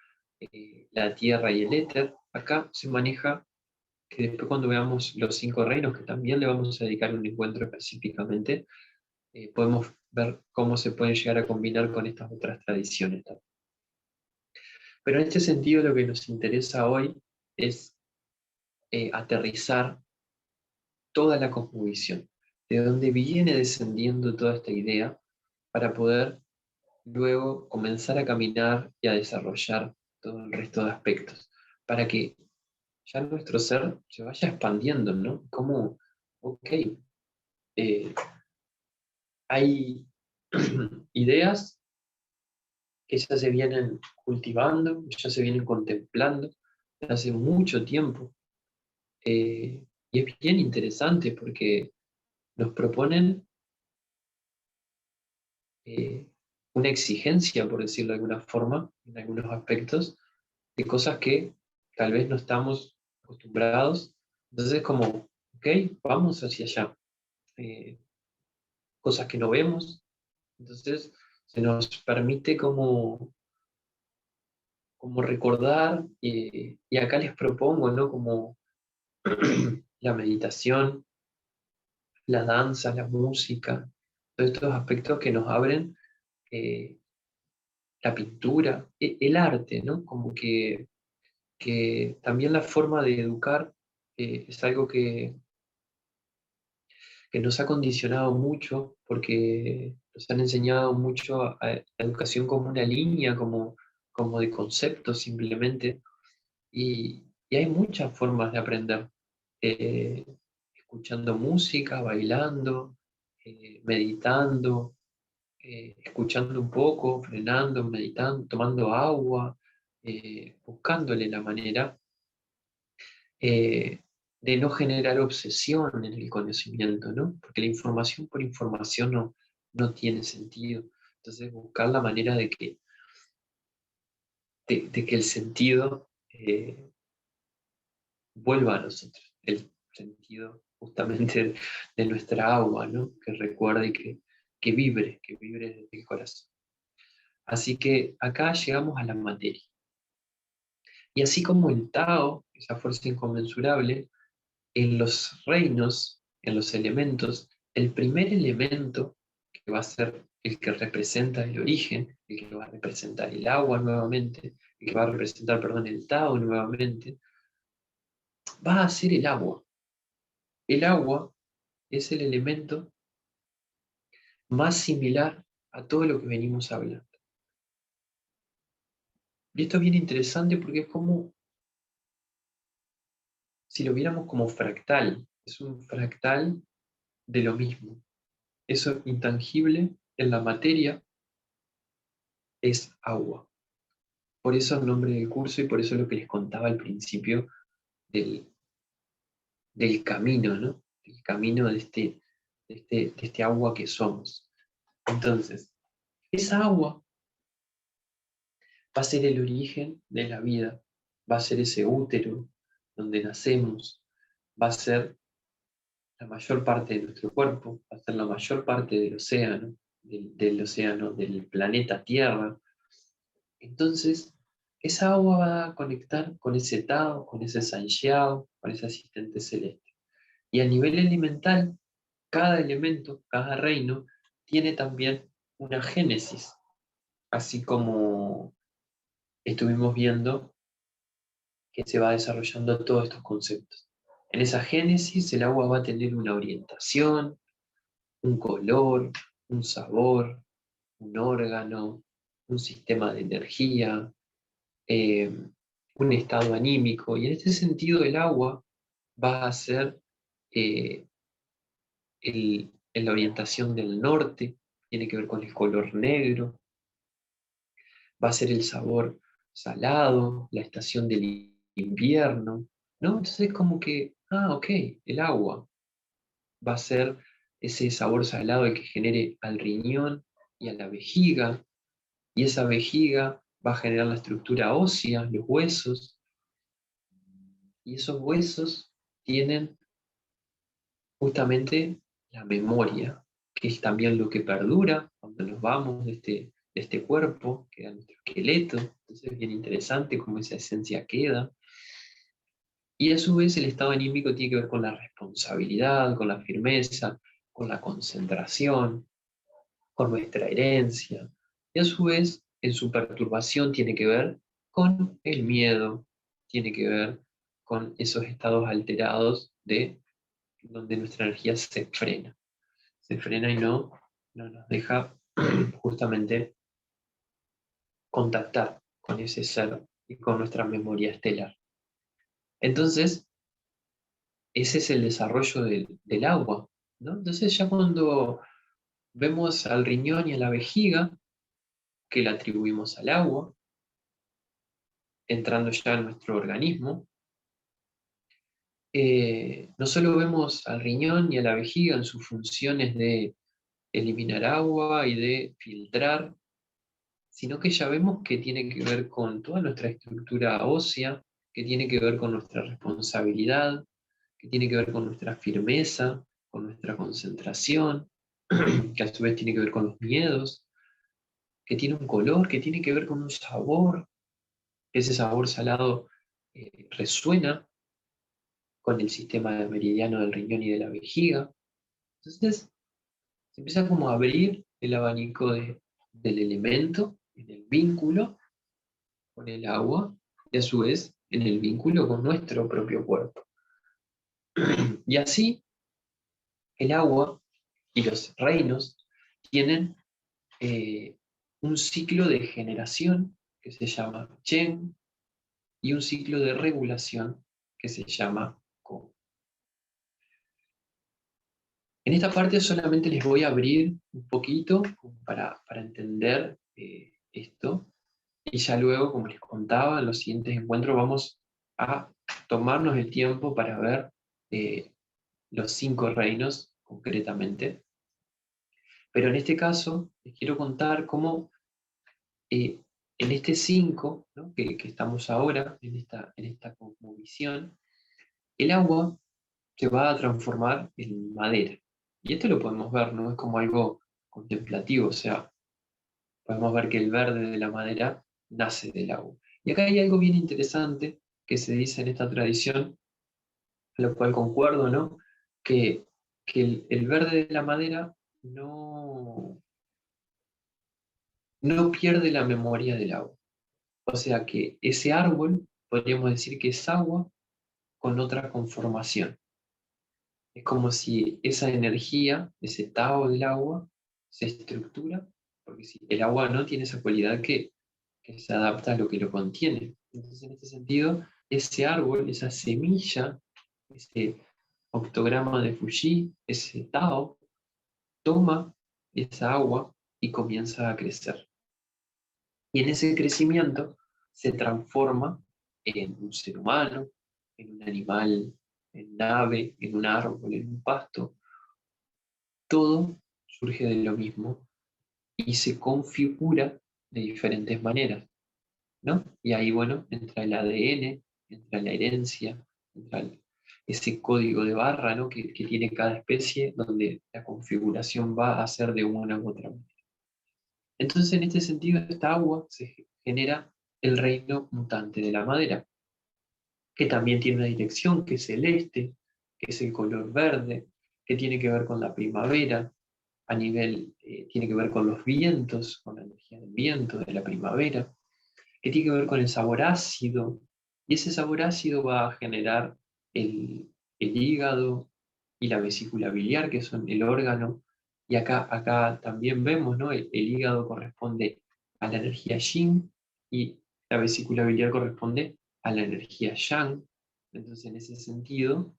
la tierra y el éter, acá se maneja que después cuando veamos los 5 reinos, que también le vamos a dedicar un encuentro específicamente, podemos ver cómo se pueden llegar a combinar con estas otras tradiciones. Pero en este sentido lo que nos interesa hoy es aterrizar toda la cosmovisión, de dónde viene descendiendo toda esta idea, para poder luego comenzar a caminar y a desarrollar todo el resto de aspectos, para que ya nuestro ser se vaya expandiendo, ¿no? Como, ok, hay ideas que ya se vienen cultivando, ya se vienen contemplando desde hace mucho tiempo. Y es bien interesante porque nos proponen eh, una exigencia, por decirlo de alguna forma, en algunos aspectos, de cosas que tal vez no estamos acostumbrados. Entonces, como, ok, vamos hacia allá. Eh, Cosas que no vemos. Entonces, se nos permite como recordar, y acá les propongo, ¿no? Como la meditación, la danza, la música, todos estos aspectos que nos abren eh, la pintura, el arte, ¿no? Como que también la forma de educar es algo que nos ha condicionado mucho, porque nos han enseñado mucho a la educación como una línea, como de concepto simplemente, y hay muchas formas de aprender. Eh, Escuchando música, bailando, meditando, escuchando un poco, frenando, meditando, tomando agua, buscándole la manera eh, de no generar obsesión en el conocimiento, ¿no? Porque la información por información no tiene sentido. Entonces, buscar la manera de que el sentido vuelva a nosotros, el sentido justamente de nuestra agua, ¿no? Que recuerde y que vibre desde el corazón. Así que acá llegamos a la materia. Y así como el Tao, esa fuerza inconmensurable, en los reinos en los elementos, el primer elemento que va a ser el que representa el origen, el que va a representar el agua nuevamente, el que va a representar, perdón, el Tao nuevamente, va a ser el agua. El agua es el elemento más similar a todo lo que venimos hablando. Y esto es bien interesante porque es como si lo viéramos como fractal, es un fractal de lo mismo. Eso intangible en la materia es agua. Por eso el nombre del curso y por eso lo que les contaba al principio del, del camino, ¿no? El camino de este agua que somos. Entonces, esa agua va a ser el origen de la vida, va a ser ese útero donde nacemos, va a ser la mayor parte de nuestro cuerpo, va a ser la mayor parte del océano, del planeta Tierra. Entonces, esa agua va a conectar con ese Tao, con ese Sanjiao, con ese asistente celeste. Y a nivel elemental, cada elemento, cada reino, tiene también una génesis, así como estuvimos viendo que se va desarrollando todos estos conceptos. En esa génesis, el agua va a tener una orientación, un color, un sabor, un órgano, un sistema de energía, eh, un estado anímico. Y en este sentido el agua va a ser eh, en la orientación del norte, tiene que ver con el color negro, va a ser el sabor salado, la estación del invierno, ¿no? Entonces como que, ok, el agua va a ser ese sabor salado el que genere al riñón y a la vejiga, y esa vejiga va a generar la estructura ósea, los huesos, y esos huesos tienen justamente la memoria, que es también lo que perdura cuando nos vamos de este cuerpo, queda nuestro esqueleto, entonces es bien interesante cómo esa esencia queda. Y a su vez el estado anímico tiene que ver con la responsabilidad, con la firmeza, con la concentración, con nuestra herencia. Y a su vez, en su perturbación tiene que ver con el miedo, tiene que ver con esos estados alterados de donde nuestra energía se frena y no nos deja justamente contactar con ese ser y con nuestra memoria estelar. Entonces, ese es el desarrollo del agua, ¿no? Entonces ya cuando vemos al riñón y a la vejiga, que la atribuimos al agua, entrando ya en nuestro organismo, no solo vemos al riñón y a la vejiga en sus funciones de eliminar agua y de filtrar, sino que ya vemos que tiene que ver con toda nuestra estructura ósea, que tiene que ver con nuestra responsabilidad, que tiene que ver con nuestra firmeza, con nuestra concentración, que a su vez tiene que ver con los miedos, que tiene un color, que tiene que ver con un sabor, que ese sabor salado resuena con el sistema meridiano del riñón y de la vejiga. Entonces, se empieza como a abrir el abanico del elemento, en el vínculo con el agua, y a su vez en el vínculo con nuestro propio cuerpo. Y así, el agua y los reinos tienen eh, un ciclo de generación que se llama Chen y un ciclo de regulación que se llama Ko. En esta parte solamente les voy a abrir un poquito para entender esto, y ya luego, como les contaba, en los siguientes encuentros vamos a tomarnos el tiempo para ver los 5 reinos concretamente. Pero en este caso les quiero contar cómo en este 5, ¿no? que estamos ahora, en esta cosmovisión, el agua se va a transformar en madera. Y esto lo podemos ver, ¿no? Es como algo contemplativo, o sea, podemos ver que el verde de la madera nace del agua. Y acá hay algo bien interesante que se dice en esta tradición, a lo cual concuerdo, ¿no? Que que el verde de la madera no pierde la memoria del agua. O sea que ese árbol, podríamos decir que es agua con otra conformación. Es como si esa energía, ese Tao del agua, se estructura, porque si el agua no tiene esa cualidad que se adapta a lo que lo contiene. Entonces, en este sentido, ese árbol, esa semilla, ese octograma de Fuji, ese Tao, toma esa agua y comienza a crecer. Y en ese crecimiento se transforma en un ser humano, en un animal, en un ave, en un árbol, en un pasto. Todo surge de lo mismo y se configura de diferentes maneras, ¿no? Y ahí, bueno, entra el ADN, entra la herencia, entra ese código de barra, ¿no? que tiene cada especie, donde la configuración va a ser de una u otra manera. Entonces, en este sentido, esta agua se genera el reino mutante de la madera, que también tiene una dirección, que es celeste, que es el color verde, que tiene que ver con la primavera, a nivel, tiene que ver con los vientos, con la energía del viento, de la primavera, que tiene que ver con el sabor ácido, y ese sabor ácido va a generar el hígado y la vesícula biliar, que son el órgano, y acá también vemos, ¿no? El hígado corresponde a la energía yin, y la vesícula biliar corresponde a la energía yang. Entonces, en ese sentido,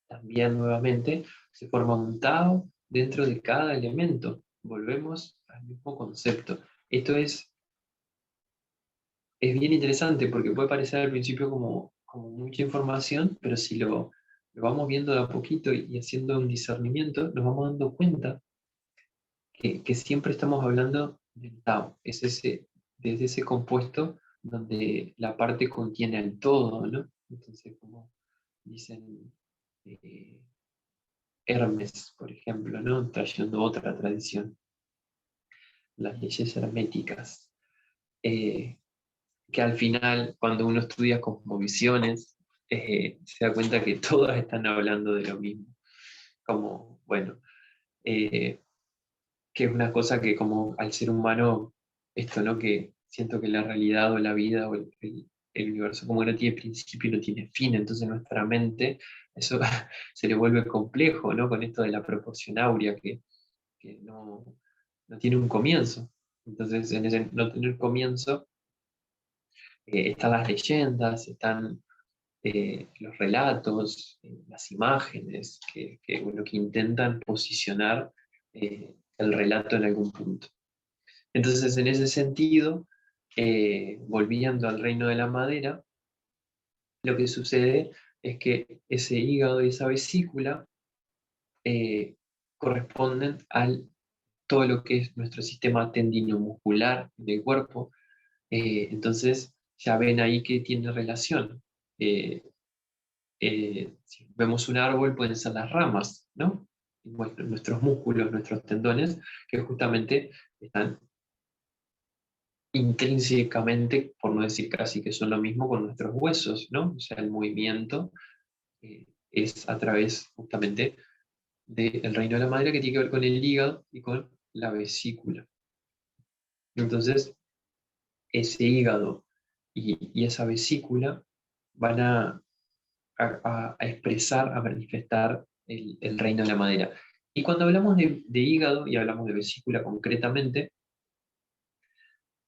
también nuevamente se forma un Tao dentro de cada elemento. Volvemos al mismo concepto. Esto es bien interesante porque puede parecer al principio como mucha información, pero si lo vamos viendo de a poquito y haciendo un discernimiento, nos vamos dando cuenta que siempre estamos hablando del Tao. Es desde ese compuesto donde la parte contiene el todo, ¿no? Entonces, como dicen Hermes, por ejemplo, ¿no? Trayendo otra tradición, las leyes herméticas. Eh, que al final, cuando uno estudia cosmovisiones, se da cuenta que todas están hablando de lo mismo. Como, bueno, eh, que es una cosa que como al ser humano, esto, ¿no? Que siento que la realidad o la vida o el universo como que no tiene principio y no tiene fin, entonces nuestra mente, eso se le vuelve complejo, ¿no? Con esto de la proporción áurea, que no tiene un comienzo. Entonces, en ese no tener comienzo, están las leyendas, están los relatos, las imágenes, bueno, que intentan posicionar el relato en algún punto. Entonces, en ese sentido, volviendo al reino de la madera, lo que sucede es que ese hígado y esa vesícula eh, corresponden a todo lo que es nuestro sistema tendinomuscular del cuerpo. Entonces, ya ven ahí que tiene relación. Eh, si vemos un árbol, pueden ser las ramas, ¿no? Nuestros músculos, nuestros tendones, que justamente están intrínsecamente, por no decir casi que son lo mismo, con nuestros huesos, ¿no? O sea, el movimiento es a través justamente del reino de la madera, que tiene que ver con el hígado y con la vesícula. Entonces, ese hígado y esa vesícula van a expresar, a manifestar el reino de la madera. Y cuando hablamos de hígado y hablamos de vesícula concretamente,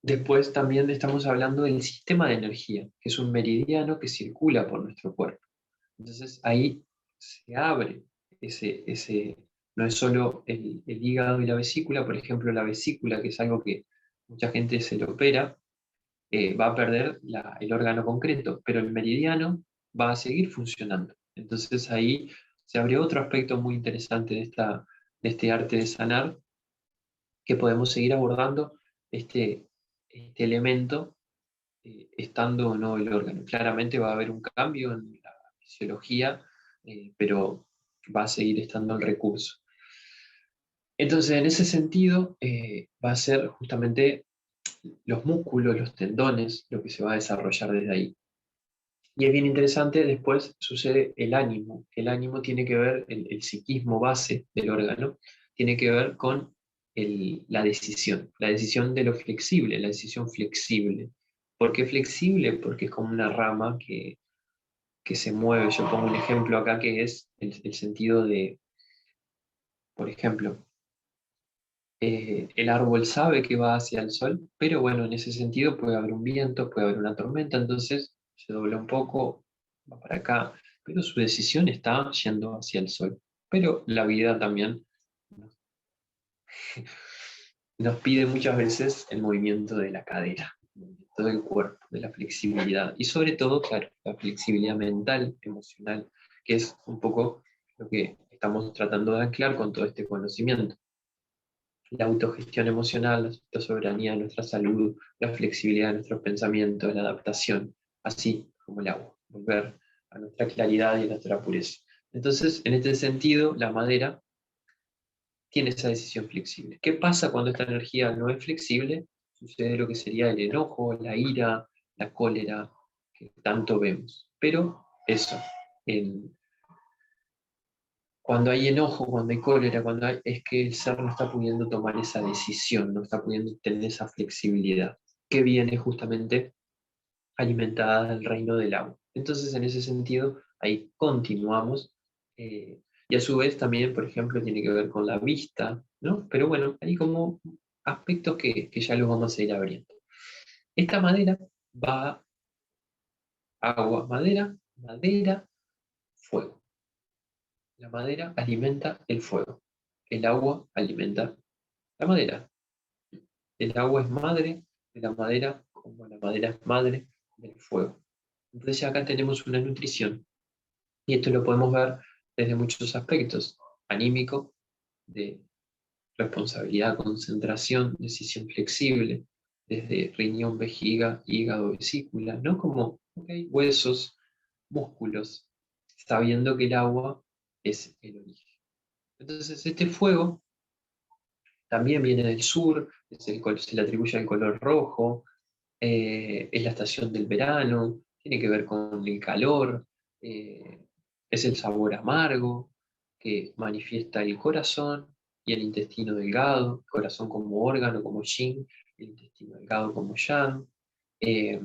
después también estamos hablando del sistema de energía, que es un meridiano que circula por nuestro cuerpo. Entonces ahí se abre no es solo el hígado y la vesícula, por ejemplo, la vesícula, que es algo que mucha gente se lo opera, va a perder el órgano concreto, pero el meridiano va a seguir funcionando. Entonces ahí se abre otro aspecto muy interesante de este arte de sanar, que podemos seguir abordando este elemento estando o no el órgano. Claramente va a haber un cambio en la fisiología, pero va a seguir estando el recurso. Entonces, en ese sentido, va a ser justamente los músculos, los tendones, lo que se va a desarrollar desde ahí. Y es bien interesante, después sucede el ánimo. El ánimo tiene que ver, el psiquismo base del órgano, tiene que ver con la decisión de lo flexible, la decisión flexible. ¿Por qué flexible? Porque es como una rama que se mueve. Yo pongo un ejemplo acá que es el sentido de, por ejemplo, el árbol sabe que va hacia el sol, pero bueno, en ese sentido puede haber un viento, puede haber una tormenta, entonces se dobla un poco, va para acá, pero su decisión está yendo hacia el sol. Pero la vida también nos nos pide muchas veces el movimiento de la cadera, el movimiento del cuerpo, de la flexibilidad, y sobre todo, claro, la flexibilidad mental, emocional, que es un poco lo que estamos tratando de anclar con todo este conocimiento. La autogestión emocional, la soberanía de nuestra salud, la flexibilidad de nuestros pensamientos, la adaptación, así como el agua, volver a nuestra claridad y a nuestra pureza. Entonces, en este sentido, la madera tiene esa decisión flexible. ¿Qué pasa cuando esta energía no es flexible? Sucede lo que sería el enojo, la ira, la cólera, que tanto vemos. Pero eso, en, cuando hay enojo, cuando hay cólera, es que el ser no está pudiendo tomar esa decisión, no está pudiendo tener esa flexibilidad, que viene justamente alimentada del reino del agua. Entonces, en ese sentido, ahí continuamos. Y a su vez también, por ejemplo, tiene que ver con la vista, ¿no? Pero bueno, hay como aspectos que ya los vamos a ir abriendo. Esta madera va agua, madera, madera, fuego. La madera alimenta el fuego. El agua alimenta la madera. El agua es madre de la madera, como la madera es madre del fuego. Entonces acá tenemos una nutrición, y esto lo podemos ver desde muchos aspectos: anímico, de responsabilidad, concentración, decisión flexible, desde riñón, vejiga, hígado, vesícula, ¿no? Como huesos, músculos, sabiendo que el agua es el origen. Entonces este fuego también viene del sur, se le atribuye al color rojo, es la estación del verano, tiene que ver con el calor, eh, es el sabor amargo que manifiesta el corazón y el intestino delgado, el corazón como órgano, como yin, el intestino delgado como yang. Eh,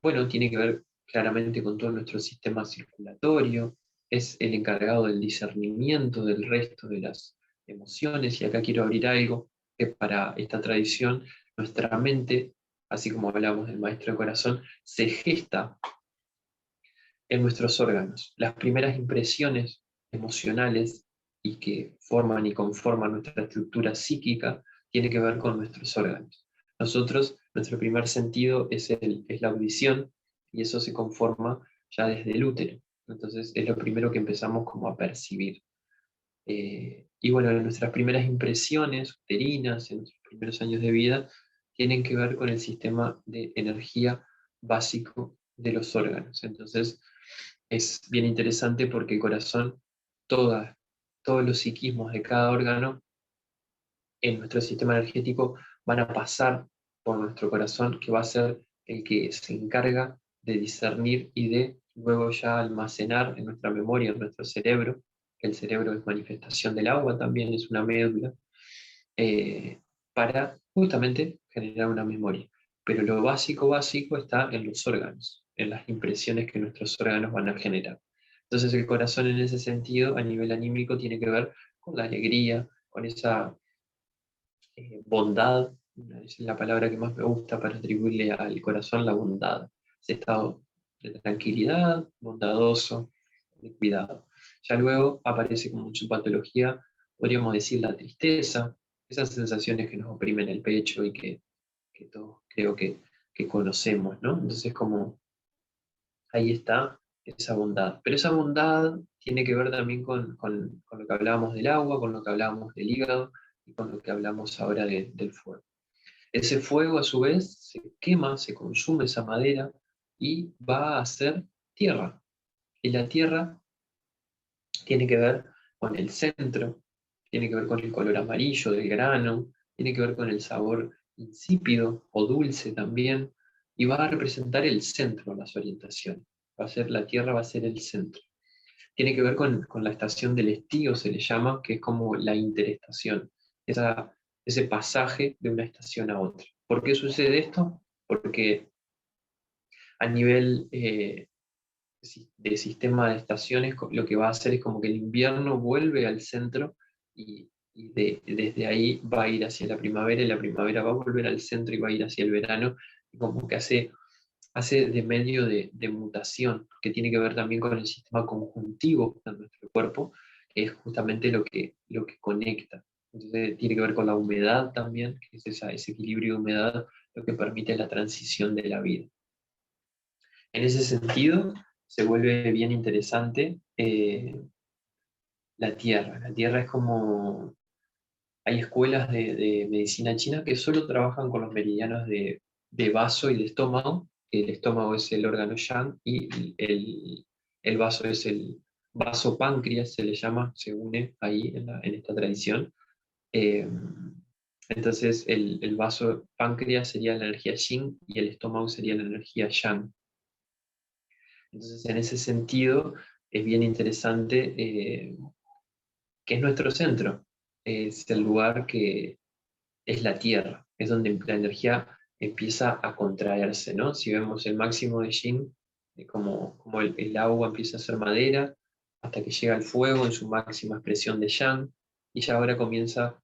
bueno, tiene que ver claramente con todo nuestro sistema circulatorio, es el encargado del discernimiento del resto de las emociones, y acá quiero abrir algo que para esta tradición, nuestra mente, así como hablamos del maestro de corazón, se gesta en nuestros órganos. Las primeras impresiones emocionales y que forman y conforman nuestra estructura psíquica tiene que ver con nuestros órganos. Nosotros, nuestro primer sentido es la audición, y eso se conforma ya desde el útero. Entonces es lo primero que empezamos como a percibir. Y bueno, nuestras primeras impresiones uterinas en nuestros primeros años de vida tienen que ver con el sistema de energía básico de los órganos. Entonces es bien interesante porque el corazón, toda, todos los psiquismos de cada órgano en nuestro sistema energético van a pasar por nuestro corazón, que va a ser el que se encarga de discernir y de luego ya almacenar en nuestra memoria, en nuestro cerebro. El cerebro es manifestación del agua, también es una médula, eh, para justamente generar una memoria. Pero lo básico, básico está en los órganos, en las impresiones que nuestros órganos van a generar. Entonces el corazón en ese sentido, a nivel anímico, tiene que ver con la alegría, con esa bondad, es la palabra que más me gusta para atribuirle al corazón, la bondad, ese estado de tranquilidad, bondadoso, de cuidado. Ya luego aparece como en su patología, podríamos decir, la tristeza, esas sensaciones que nos oprimen el pecho y que todos creo que conocemos, ¿no? Entonces como ahí está esa bondad. Pero esa bondad tiene que ver también con lo que hablábamos del agua, con lo que hablábamos del hígado y con lo que hablamos ahora del fuego. Ese fuego a su vez se quema, se consume esa madera y va a ser tierra. Y la tierra tiene que ver con el centro, tiene que ver con el color amarillo del grano, tiene que ver con el sabor insípido o dulce también, y va a representar el centro en las orientaciones. La Tierra va a ser el centro. Tiene que ver con la estación del estío, se le llama, que es como la interestación, ese pasaje de una estación a otra. ¿Por qué sucede esto? Porque a nivel de sistema de estaciones, lo que va a hacer es como que el invierno vuelve al centro y desde ahí va a ir hacia la primavera, y la primavera va a volver al centro y va a ir hacia el verano, y como que hace de medio de mutación, que tiene que ver también con el sistema conjuntivo de nuestro cuerpo, que es justamente lo que conecta. Entonces tiene que ver con la humedad también, que es ese equilibrio de humedad lo que permite la transición de la vida. En ese sentido, se vuelve bien interesante la Tierra. La Tierra es como... Hay escuelas de medicina china que solo trabajan con los meridianos de vaso y de estómago. El estómago es el órgano yang y el vaso es el vaso páncreas, se le llama, se une ahí en esta tradición. Eh, entonces el vaso páncreas sería la energía yin y el estómago sería la energía yang. Entonces, en ese sentido, es bien interesante que es nuestro centro, es el lugar que es la Tierra, es donde la energía empieza a contraerse, ¿no? Si vemos el máximo de Yin, como el agua empieza a ser madera, hasta que llega el fuego en su máxima expresión de Yang, y ya ahora comienza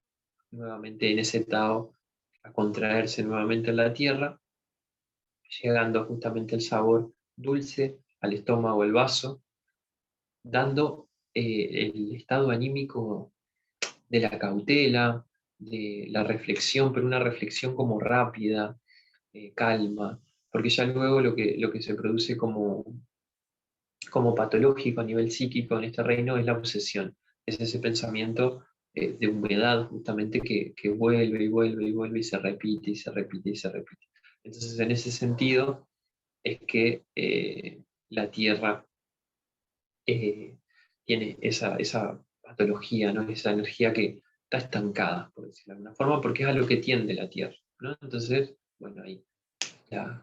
nuevamente en ese Tao a contraerse nuevamente en la Tierra, llegando justamente el sabor dulce al estómago, el vaso, dando el estado anímico de la cautela, de la reflexión, pero una reflexión como rápida, calma, porque ya luego lo que se produce como patológico a nivel psíquico en este reino es la obsesión, es ese pensamiento de humedad justamente que vuelve y vuelve y vuelve y se repite y se repite y se repite. Entonces, en ese sentido es que la Tierra eh, tiene esa patología, ¿no? Esa energía que está estancada, por decirlo de alguna forma, porque es a lo que tiende la Tierra, ¿no? Entonces, bueno, ahí, ya,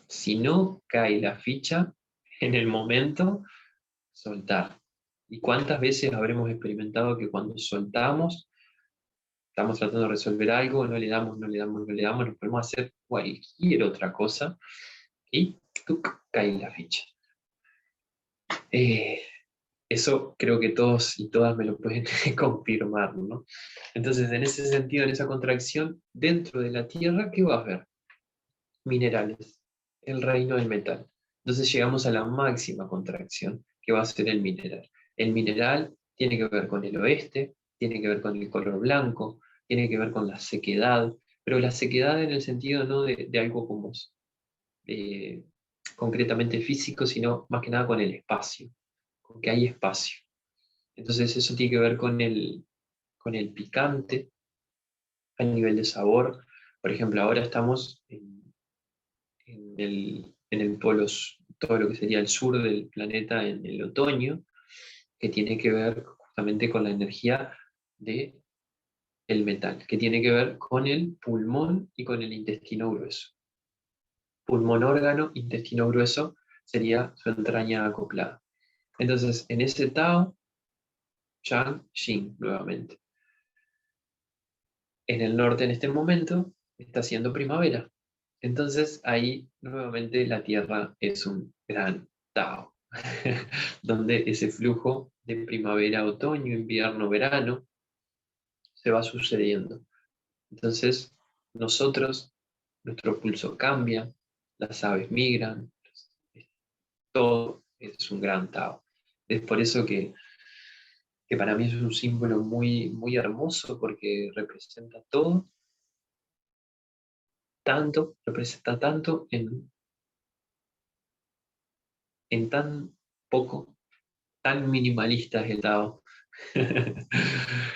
si no cae la ficha en el momento, soltar. ¿Y cuántas veces habremos experimentado que cuando soltamos, estamos tratando de resolver algo, no le damos, no le damos, no le damos, nos podemos hacer cualquier otra cosa y ¡tuc! Cae la ficha? Eh, Eso creo que todos y todas me lo pueden confirmar, ¿no? Entonces, en ese sentido, en esa contracción, dentro de la Tierra, ¿qué va a haber? Minerales, el reino del metal. Entonces llegamos a la máxima contracción, que va a ser el mineral. El mineral tiene que ver con el oeste, tiene que ver con el color blanco, tiene que ver con la sequedad, pero la sequedad en el sentido no de algo como eh, concretamente físico, sino más que nada con el espacio, con que hay espacio. Entonces eso tiene que ver con el picante a nivel de sabor. Por ejemplo, ahora estamos en el polo, todo lo que sería el sur del planeta en el otoño, que tiene que ver justamente con la energía de el metal, que tiene que ver con el pulmón y con el intestino grueso. Pulmón órgano, intestino grueso sería su entraña acoplada. Entonces, en ese Tao, Yang, Yin, nuevamente. En el norte en este momento está siendo primavera. Entonces ahí nuevamente la Tierra es un gran Tao, donde ese flujo de primavera, otoño, invierno, verano se va sucediendo. Entonces nosotros, nuestro pulso cambia, las aves migran, todo es un gran Tao. Es por eso que para mí es un símbolo muy, muy hermoso porque representa todo tanto, representa tanto en tan poco, tan minimalista es el Tao.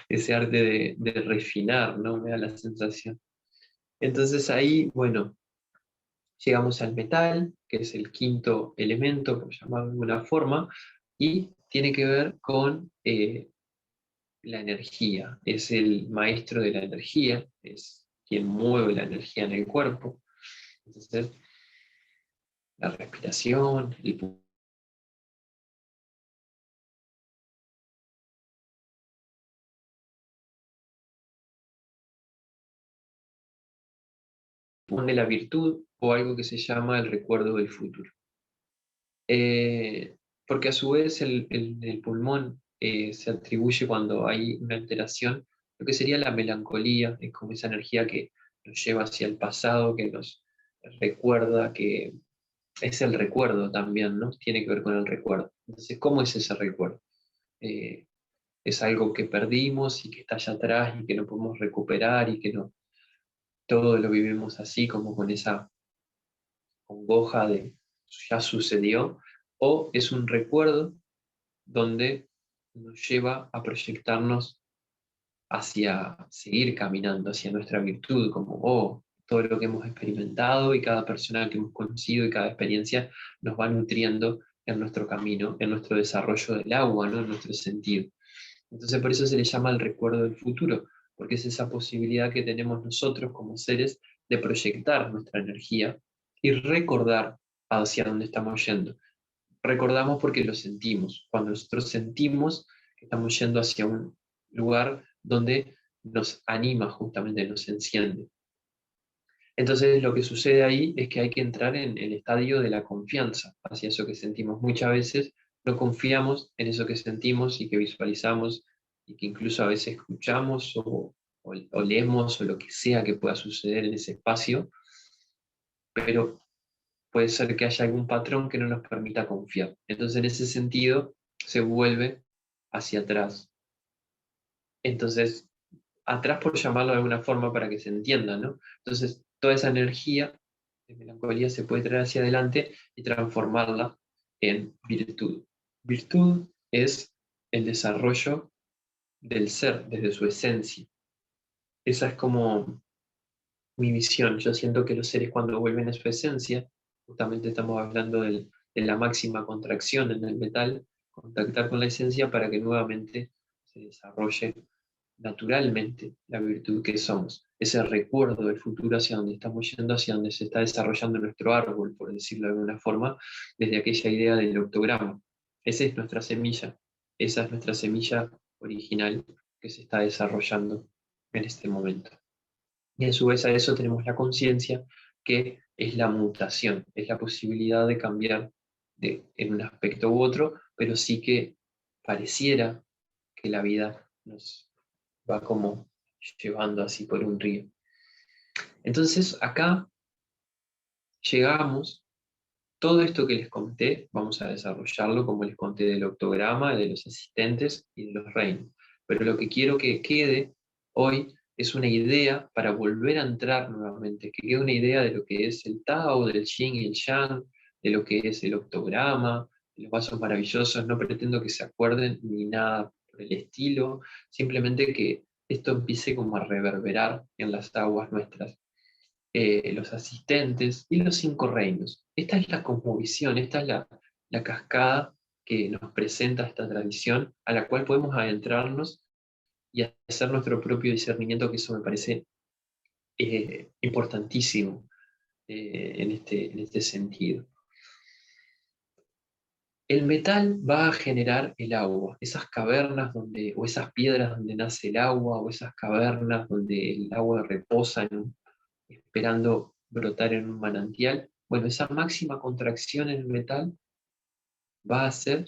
Ese arte de refinar, ¿no? Me da la sensación. Entonces ahí, bueno, llegamos al metal, que es el quinto elemento, por llamarlo de alguna forma, y tiene que ver con la energía. Es el maestro de la energía, es quien mueve la energía en el cuerpo. Entonces, la respiración, el pulmón de la virtud, o algo que se llama el recuerdo del futuro. Porque a su vez el pulmón se atribuye cuando hay una alteración, lo que sería la melancolía, es como esa energía que nos lleva hacia el pasado, que nos recuerda, que es el recuerdo también, ¿no? Tiene que ver con el recuerdo. Entonces, ¿cómo es ese recuerdo? Eh, es algo que perdimos y que está allá atrás y que no podemos recuperar y que no, todo lo vivimos así, como con esa congoja de ya sucedió, o es un recuerdo donde nos lleva a proyectarnos hacia seguir caminando, hacia nuestra virtud, como, oh, todo lo que hemos experimentado y cada persona que hemos conocido y cada experiencia nos va nutriendo en nuestro camino, en nuestro desarrollo del agua, ¿no? En nuestro sentido. Entonces por eso se le llama el recuerdo del futuro, porque es esa posibilidad que tenemos nosotros como seres de proyectar nuestra energía y recordar hacia dónde estamos yendo. Recordamos porque lo sentimos. Cuando nosotros sentimos que estamos yendo hacia un lugar donde nos anima, justamente nos enciende. Entonces lo que sucede ahí es que hay que entrar en el estadio de la confianza hacia eso que sentimos. Muchas veces no confiamos en eso que sentimos y que visualizamos y que incluso a veces escuchamos o leemos o lo que sea que pueda suceder en ese espacio, pero puede ser que haya algún patrón que no nos permita confiar. Entonces en ese sentido se vuelve hacia atrás. Entonces, atrás por llamarlo de alguna forma para que se entienda, ¿no? Entonces, toda esa energía de melancolía se puede traer hacia adelante y transformarla en virtud. Virtud es el desarrollo del ser desde su esencia. Esa es como mi visión. Yo siento que los seres cuando vuelven a su esencia, justamente estamos hablando de la máxima contracción en el metal, contactar con la esencia para que nuevamente se desarrolle naturalmente la virtud que somos, ese recuerdo del futuro hacia donde estamos yendo, hacia donde se está desarrollando nuestro árbol, por decirlo de alguna forma, desde aquella idea del octograma. Esa es nuestra semilla, esa es nuestra semilla original que se está desarrollando en este momento. Y a su vez a eso tenemos la conciencia, que es la mutación, es la posibilidad de cambiar en un aspecto u otro, pero sí que pareciera que la vida nos va como llevando así por un río. Entonces acá llegamos, todo esto que les conté, vamos a desarrollarlo como les conté del octograma, de los asistentes y de los reinos. Pero lo que quiero que quede hoy es una idea para volver a entrar nuevamente, que quede una idea de lo que es el Tao, del Yin y el Yang, de lo que es el octograma, de los vasos maravillosos. No pretendo que se acuerden ni nada por el estilo, simplemente que esto empiece como a reverberar en las aguas nuestras, los asistentes y los 5 reinos. Esta es la cosmovisión, esta es la cascada que nos presenta esta tradición, a la cual podemos adentrarnos y hacer nuestro propio discernimiento, que eso me parece importantísimo en este sentido. El metal va a generar el agua, esas cavernas donde, o esas piedras donde nace el agua, o esas cavernas donde el agua reposa esperando brotar en un manantial. Bueno, esa máxima contracción en el metal va a hacer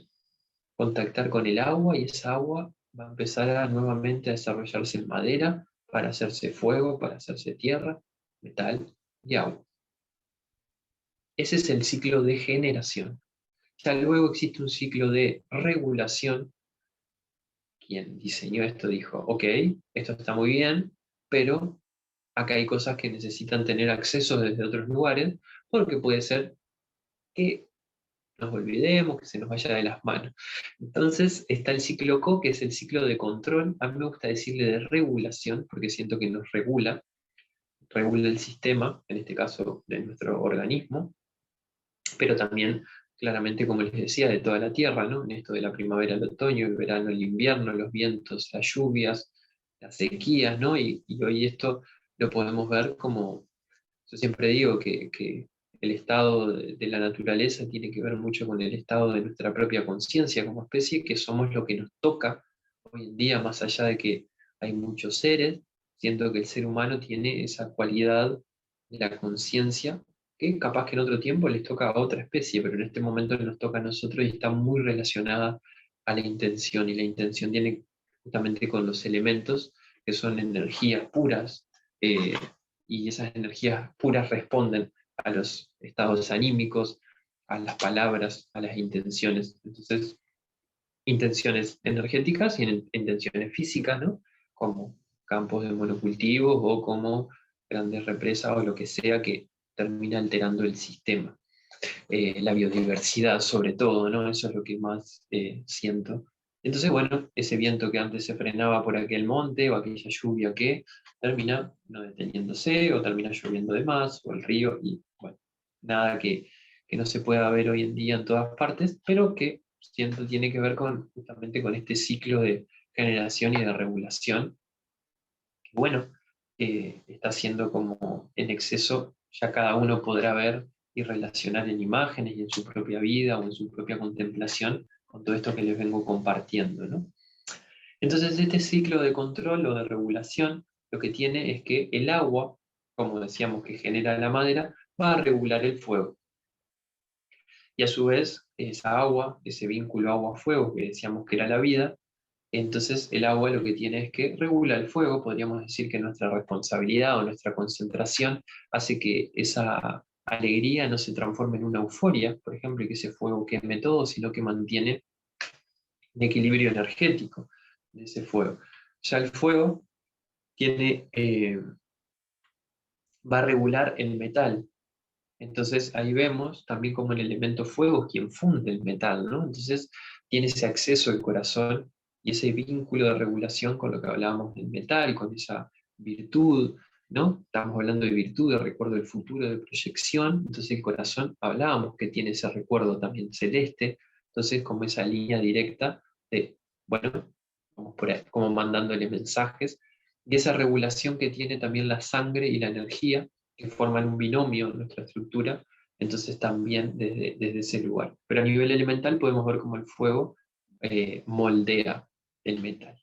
contactar con el agua y esa agua va a empezar nuevamente a desarrollarse en madera para hacerse fuego, para hacerse tierra, metal y agua. Ese es el ciclo de generación. Ya luego existe un ciclo de regulación. Quien diseñó esto dijo, ok, esto está muy bien, pero acá hay cosas que necesitan tener acceso desde otros lugares, porque puede ser que nos olvidemos, que se nos vaya de las manos. Entonces está el ciclo CO, que es el ciclo de control. A mí me gusta decirle de regulación, porque siento que nos regula, regula el sistema, en este caso de nuestro organismo, pero también claramente, como les decía, de toda la Tierra, ¿no? En esto de la primavera, el otoño, el verano, el invierno, los vientos, las lluvias, las sequías, ¿no? Y hoy esto lo podemos ver como Yo siempre digo que el estado de la naturaleza tiene que ver mucho con el estado de nuestra propia conciencia como especie, que somos lo que nos toca hoy en día, más allá de que hay muchos seres, siento que el ser humano tiene esa cualidad de la conciencia, que capaz que en otro tiempo les toca a otra especie, pero en este momento nos toca a nosotros y está muy relacionada a la intención, y la intención tiene justamente con los elementos, que son energías puras, eh, y esas energías puras responden a los estados anímicos, a las palabras, a las intenciones. Entonces, intenciones energéticas y intenciones físicas, ¿no? Como campos de monocultivos o como grandes represas o lo que sea que termina alterando el sistema. La biodiversidad sobre todo, ¿no? Eso es lo que más siento. Entonces, bueno, ese viento que antes se frenaba por aquel monte o aquella lluvia que termina no deteniéndose o termina lloviendo de más o el río y bueno, nada que no se pueda ver hoy en día en todas partes, pero que siento tiene que ver con justamente con este ciclo de generación y de regulación, que bueno, está siendo como en exceso, ya cada uno podrá ver y relacionar en imágenes y en su propia vida o en su propia contemplación con todo esto que les vengo compartiendo, ¿no? Entonces, este ciclo de control o de regulación lo que tiene es que el agua, como decíamos que genera la madera, va a regular el fuego. Y a su vez, esa agua, ese vínculo agua-fuego que decíamos que era la vida, entonces el agua lo que tiene es que regula el fuego, podríamos decir que nuestra responsabilidad o nuestra concentración hace que esa alegría no se transforme en una euforia, por ejemplo, y que ese fuego queme todo, sino que mantiene un equilibrio energético de ese fuego. Ya el fuego tiene, va a regular el metal. Entonces ahí vemos también como el elemento fuego es quien funde el metal, ¿no? Entonces tiene ese acceso al corazón y ese vínculo de regulación con lo que hablábamos del metal, con esa virtud, ¿no? Estamos hablando de virtud, de recuerdo del futuro, de proyección, entonces el corazón hablábamos que tiene ese recuerdo también celeste, entonces como esa línea directa de, bueno, vamos por ahí, como mandándole mensajes, y esa regulación que tiene también la sangre y la energía, que forman un binomio en nuestra estructura, entonces también desde ese lugar. Pero a nivel elemental podemos ver cómo el fuego moldea el metal.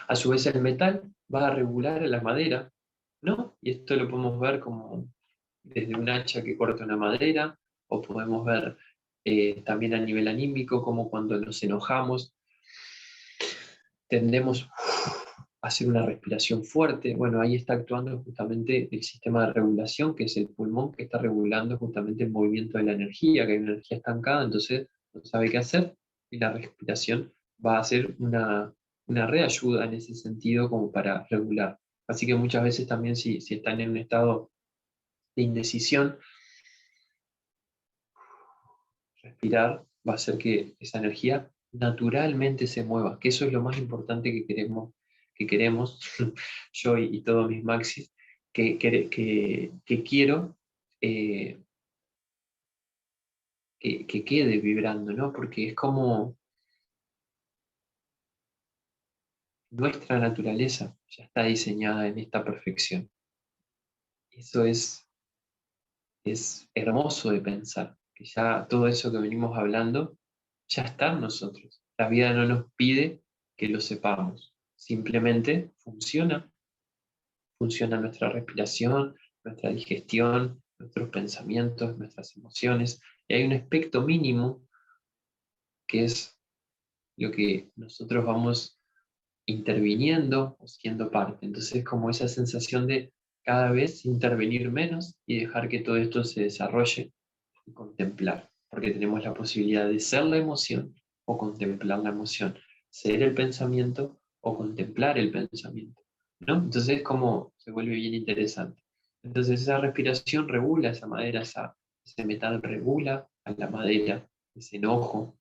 A su vez el metal va a regular a la madera, ¿no? Y esto lo podemos ver como desde un hacha que corta una madera, o podemos ver también a nivel anímico, como cuando nos enojamos, tendemos a hacer una respiración fuerte. Bueno, ahí está actuando justamente el sistema de regulación, que es el pulmón, que está regulando justamente el movimiento de la energía, que hay una energía estancada, entonces no sabe qué hacer, y la respiración va a ser una reayuda en ese sentido como para regular. Así que muchas veces también si están en un estado de indecisión, respirar va a hacer que esa energía naturalmente se mueva, que eso es lo más importante que queremos yo y todos mis maxis, que quiero eh, que quede vibrando, ¿no? Porque es como nuestra naturaleza ya está diseñada en esta perfección. Eso es hermoso de pensar, que ya todo eso que venimos hablando ya está en nosotros. La vida no nos pide que lo sepamos, simplemente funciona nuestra respiración, nuestra digestión, nuestros pensamientos, nuestras emociones, y hay un aspecto mínimo que es lo que nosotros vamos interviniendo o siendo parte. Entonces, como esa sensación de cada vez intervenir menos y dejar que todo esto se desarrolle y contemplar, porque tenemos la posibilidad de ser la emoción o contemplar la emoción, ser el pensamiento o contemplar el pensamiento, ¿no? Entonces, como se vuelve bien interesante. Entonces, esa respiración regula esa madera, ese metal regula a la madera, ese enojo.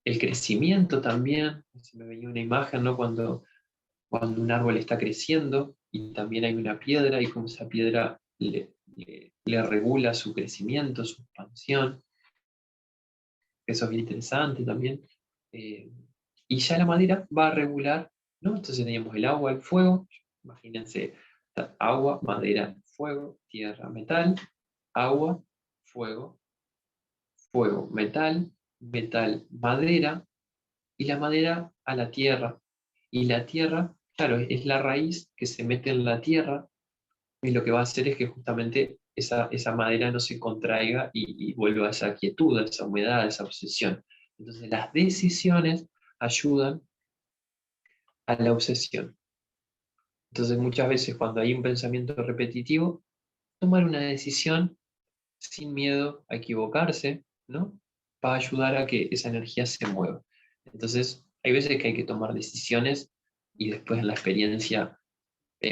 El crecimiento también, se me venía una imagen, ¿no? Cuando un árbol está creciendo y también hay una piedra y como esa piedra le regula su crecimiento, su expansión. Eso es bien interesante también. Eh, y ya la madera va a regular, ¿no? Entonces teníamos el agua, el fuego, imagínense Agua, madera, fuego, tierra, metal, agua, fuego, fuego, metal, metal, madera, y la madera a la tierra. Y la tierra, claro, es la raíz que se mete en la tierra, y lo que va a hacer es que justamente esa madera no se contraiga y vuelva a esa quietud, a esa humedad, a esa obsesión. Entonces las decisiones ayudan a la obsesión. Entonces muchas veces cuando hay un pensamiento repetitivo, tomar una decisión sin miedo a equivocarse, ¿no? Va a ayudar a que esa energía se mueva. Entonces, hay veces que hay que tomar decisiones y después en la experiencia,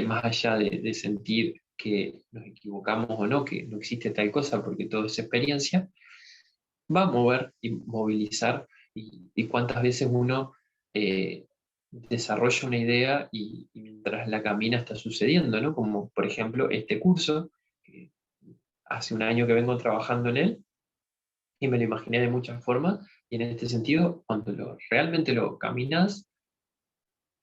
más allá de sentir que nos equivocamos o no, que no existe tal cosa porque todo es experiencia, va a mover y movilizar y cuántas veces uno desarrolla una idea y mientras la camina está sucediendo, ¿no? Como por ejemplo este curso, que hace un año que vengo trabajando en él y me lo imaginé de muchas formas y en este sentido, cuando realmente lo caminas,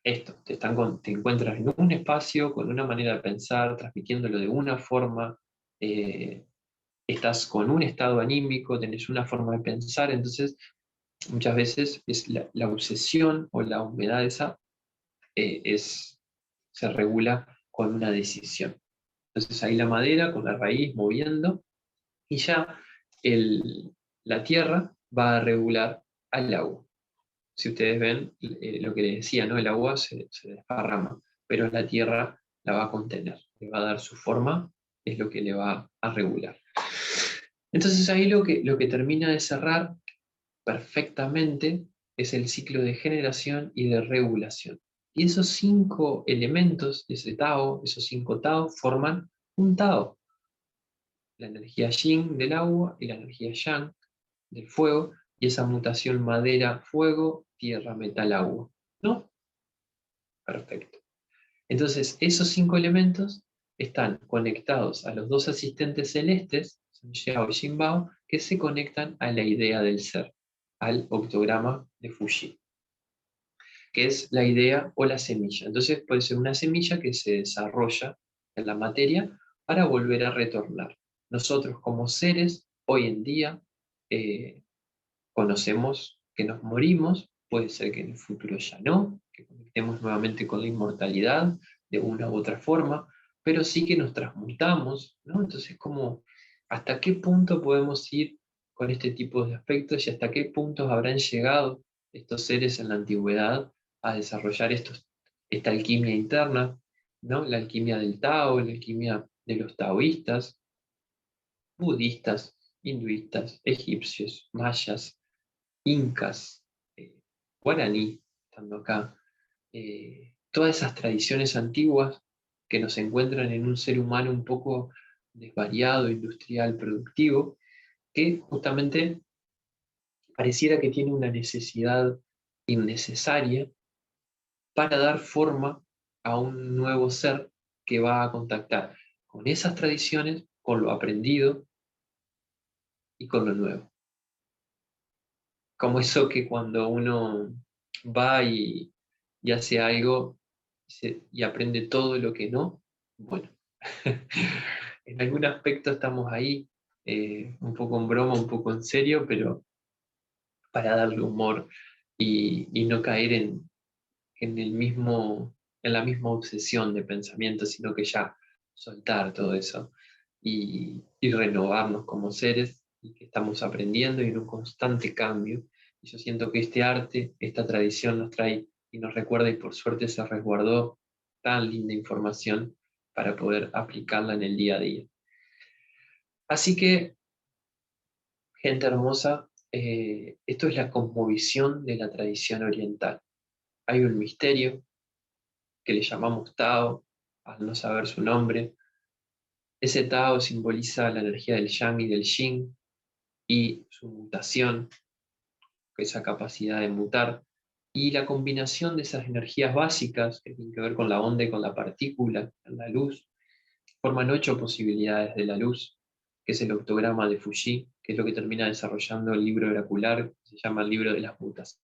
te encuentras en un espacio con una manera de pensar, transmitiéndolo de una forma, eh, estás con un estado anímico, tenés una forma de pensar, entonces muchas veces es la obsesión o la humedad esa se regula con una decisión. Entonces ahí la madera con la raíz moviendo y ya el, la tierra va a regular al agua. Si ustedes ven lo que les decía, ¿no? El agua se desparrama, pero la tierra la va a contener, le va a dar su forma, es lo que le va a regular. Entonces ahí lo que termina de cerrar perfectamente es el ciclo de generación y de regulación. Y esos 5 elementos, ese Tao, esos 5 Tao, forman un Tao. La energía Yin del agua y la energía Yang del fuego, y esa mutación madera, fuego, tierra, metal, agua. ¿No? Perfecto. Entonces, esos 5 elementos están conectados a los 2 asistentes celestes, Sun Xiao y Xin Bao, que se conectan a la idea del ser, al octograma de Fuji, que es la idea o la semilla. Entonces puede ser una semilla que se desarrolla en la materia para volver a retornar. Nosotros como seres, hoy en día, eh, conocemos que nos morimos, puede ser que en el futuro ya no, que conectemos nuevamente con la inmortalidad de una u otra forma, pero sí que nos transmutamos, ¿no? Entonces, ¿hasta qué punto podemos ir con este tipo de aspectos y hasta qué puntos habrán llegado estos seres en la antigüedad a desarrollar esta alquimia interna, ¿no? La alquimia del Tao, la alquimia de los taoístas, budistas, hinduistas, egipcios, mayas, incas, guaraní, estando acá, todas esas tradiciones antiguas que nos encuentran en un ser humano un poco desvariado, industrial, productivo, que justamente pareciera que tiene una necesidad innecesaria para dar forma a un nuevo ser que va a contactar con esas tradiciones, con lo aprendido y con lo nuevo. Como eso que cuando uno va y hace algo y aprende todo lo que no, bueno, en algún aspecto estamos ahí, un poco en broma, un poco en serio, pero para darle humor y no caer en la misma obsesión de pensamiento, sino que ya soltar todo eso y renovarnos como seres y que estamos aprendiendo y en un constante cambio. Y yo siento que este arte, esta tradición nos trae y nos recuerda y por suerte se resguardó tan linda información para poder aplicarla en el día a día. Así que, gente hermosa, esto es la cosmovisión de la tradición oriental. Hay un misterio que le llamamos Tao, al no saber su nombre. Ese Tao simboliza la energía del Yang y del Yin y su mutación, esa capacidad de mutar, y la combinación de esas energías básicas que tienen que ver con la onda y con la partícula, la luz, forman 8 posibilidades de la luz, que es el octograma de Fuji, que es lo que termina desarrollando el libro oracular, que se llama el libro de las mutaciones.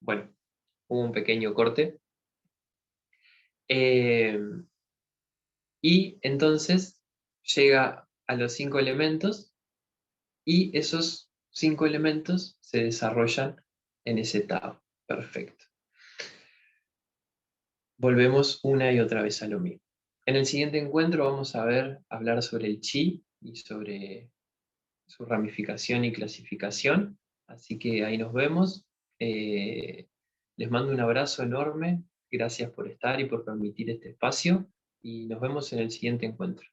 Bueno, hubo un pequeño corte. Eh, y entonces llega a los 5 elementos y esos 5 elementos se desarrollan en ese Tao. Perfecto. Volvemos una y otra vez a lo mismo. En el siguiente encuentro vamos a hablar sobre el Chi y sobre su ramificación y clasificación. Así que ahí nos vemos. Les mando un abrazo enorme. Gracias por estar y por permitir este espacio. Y nos vemos en el siguiente encuentro.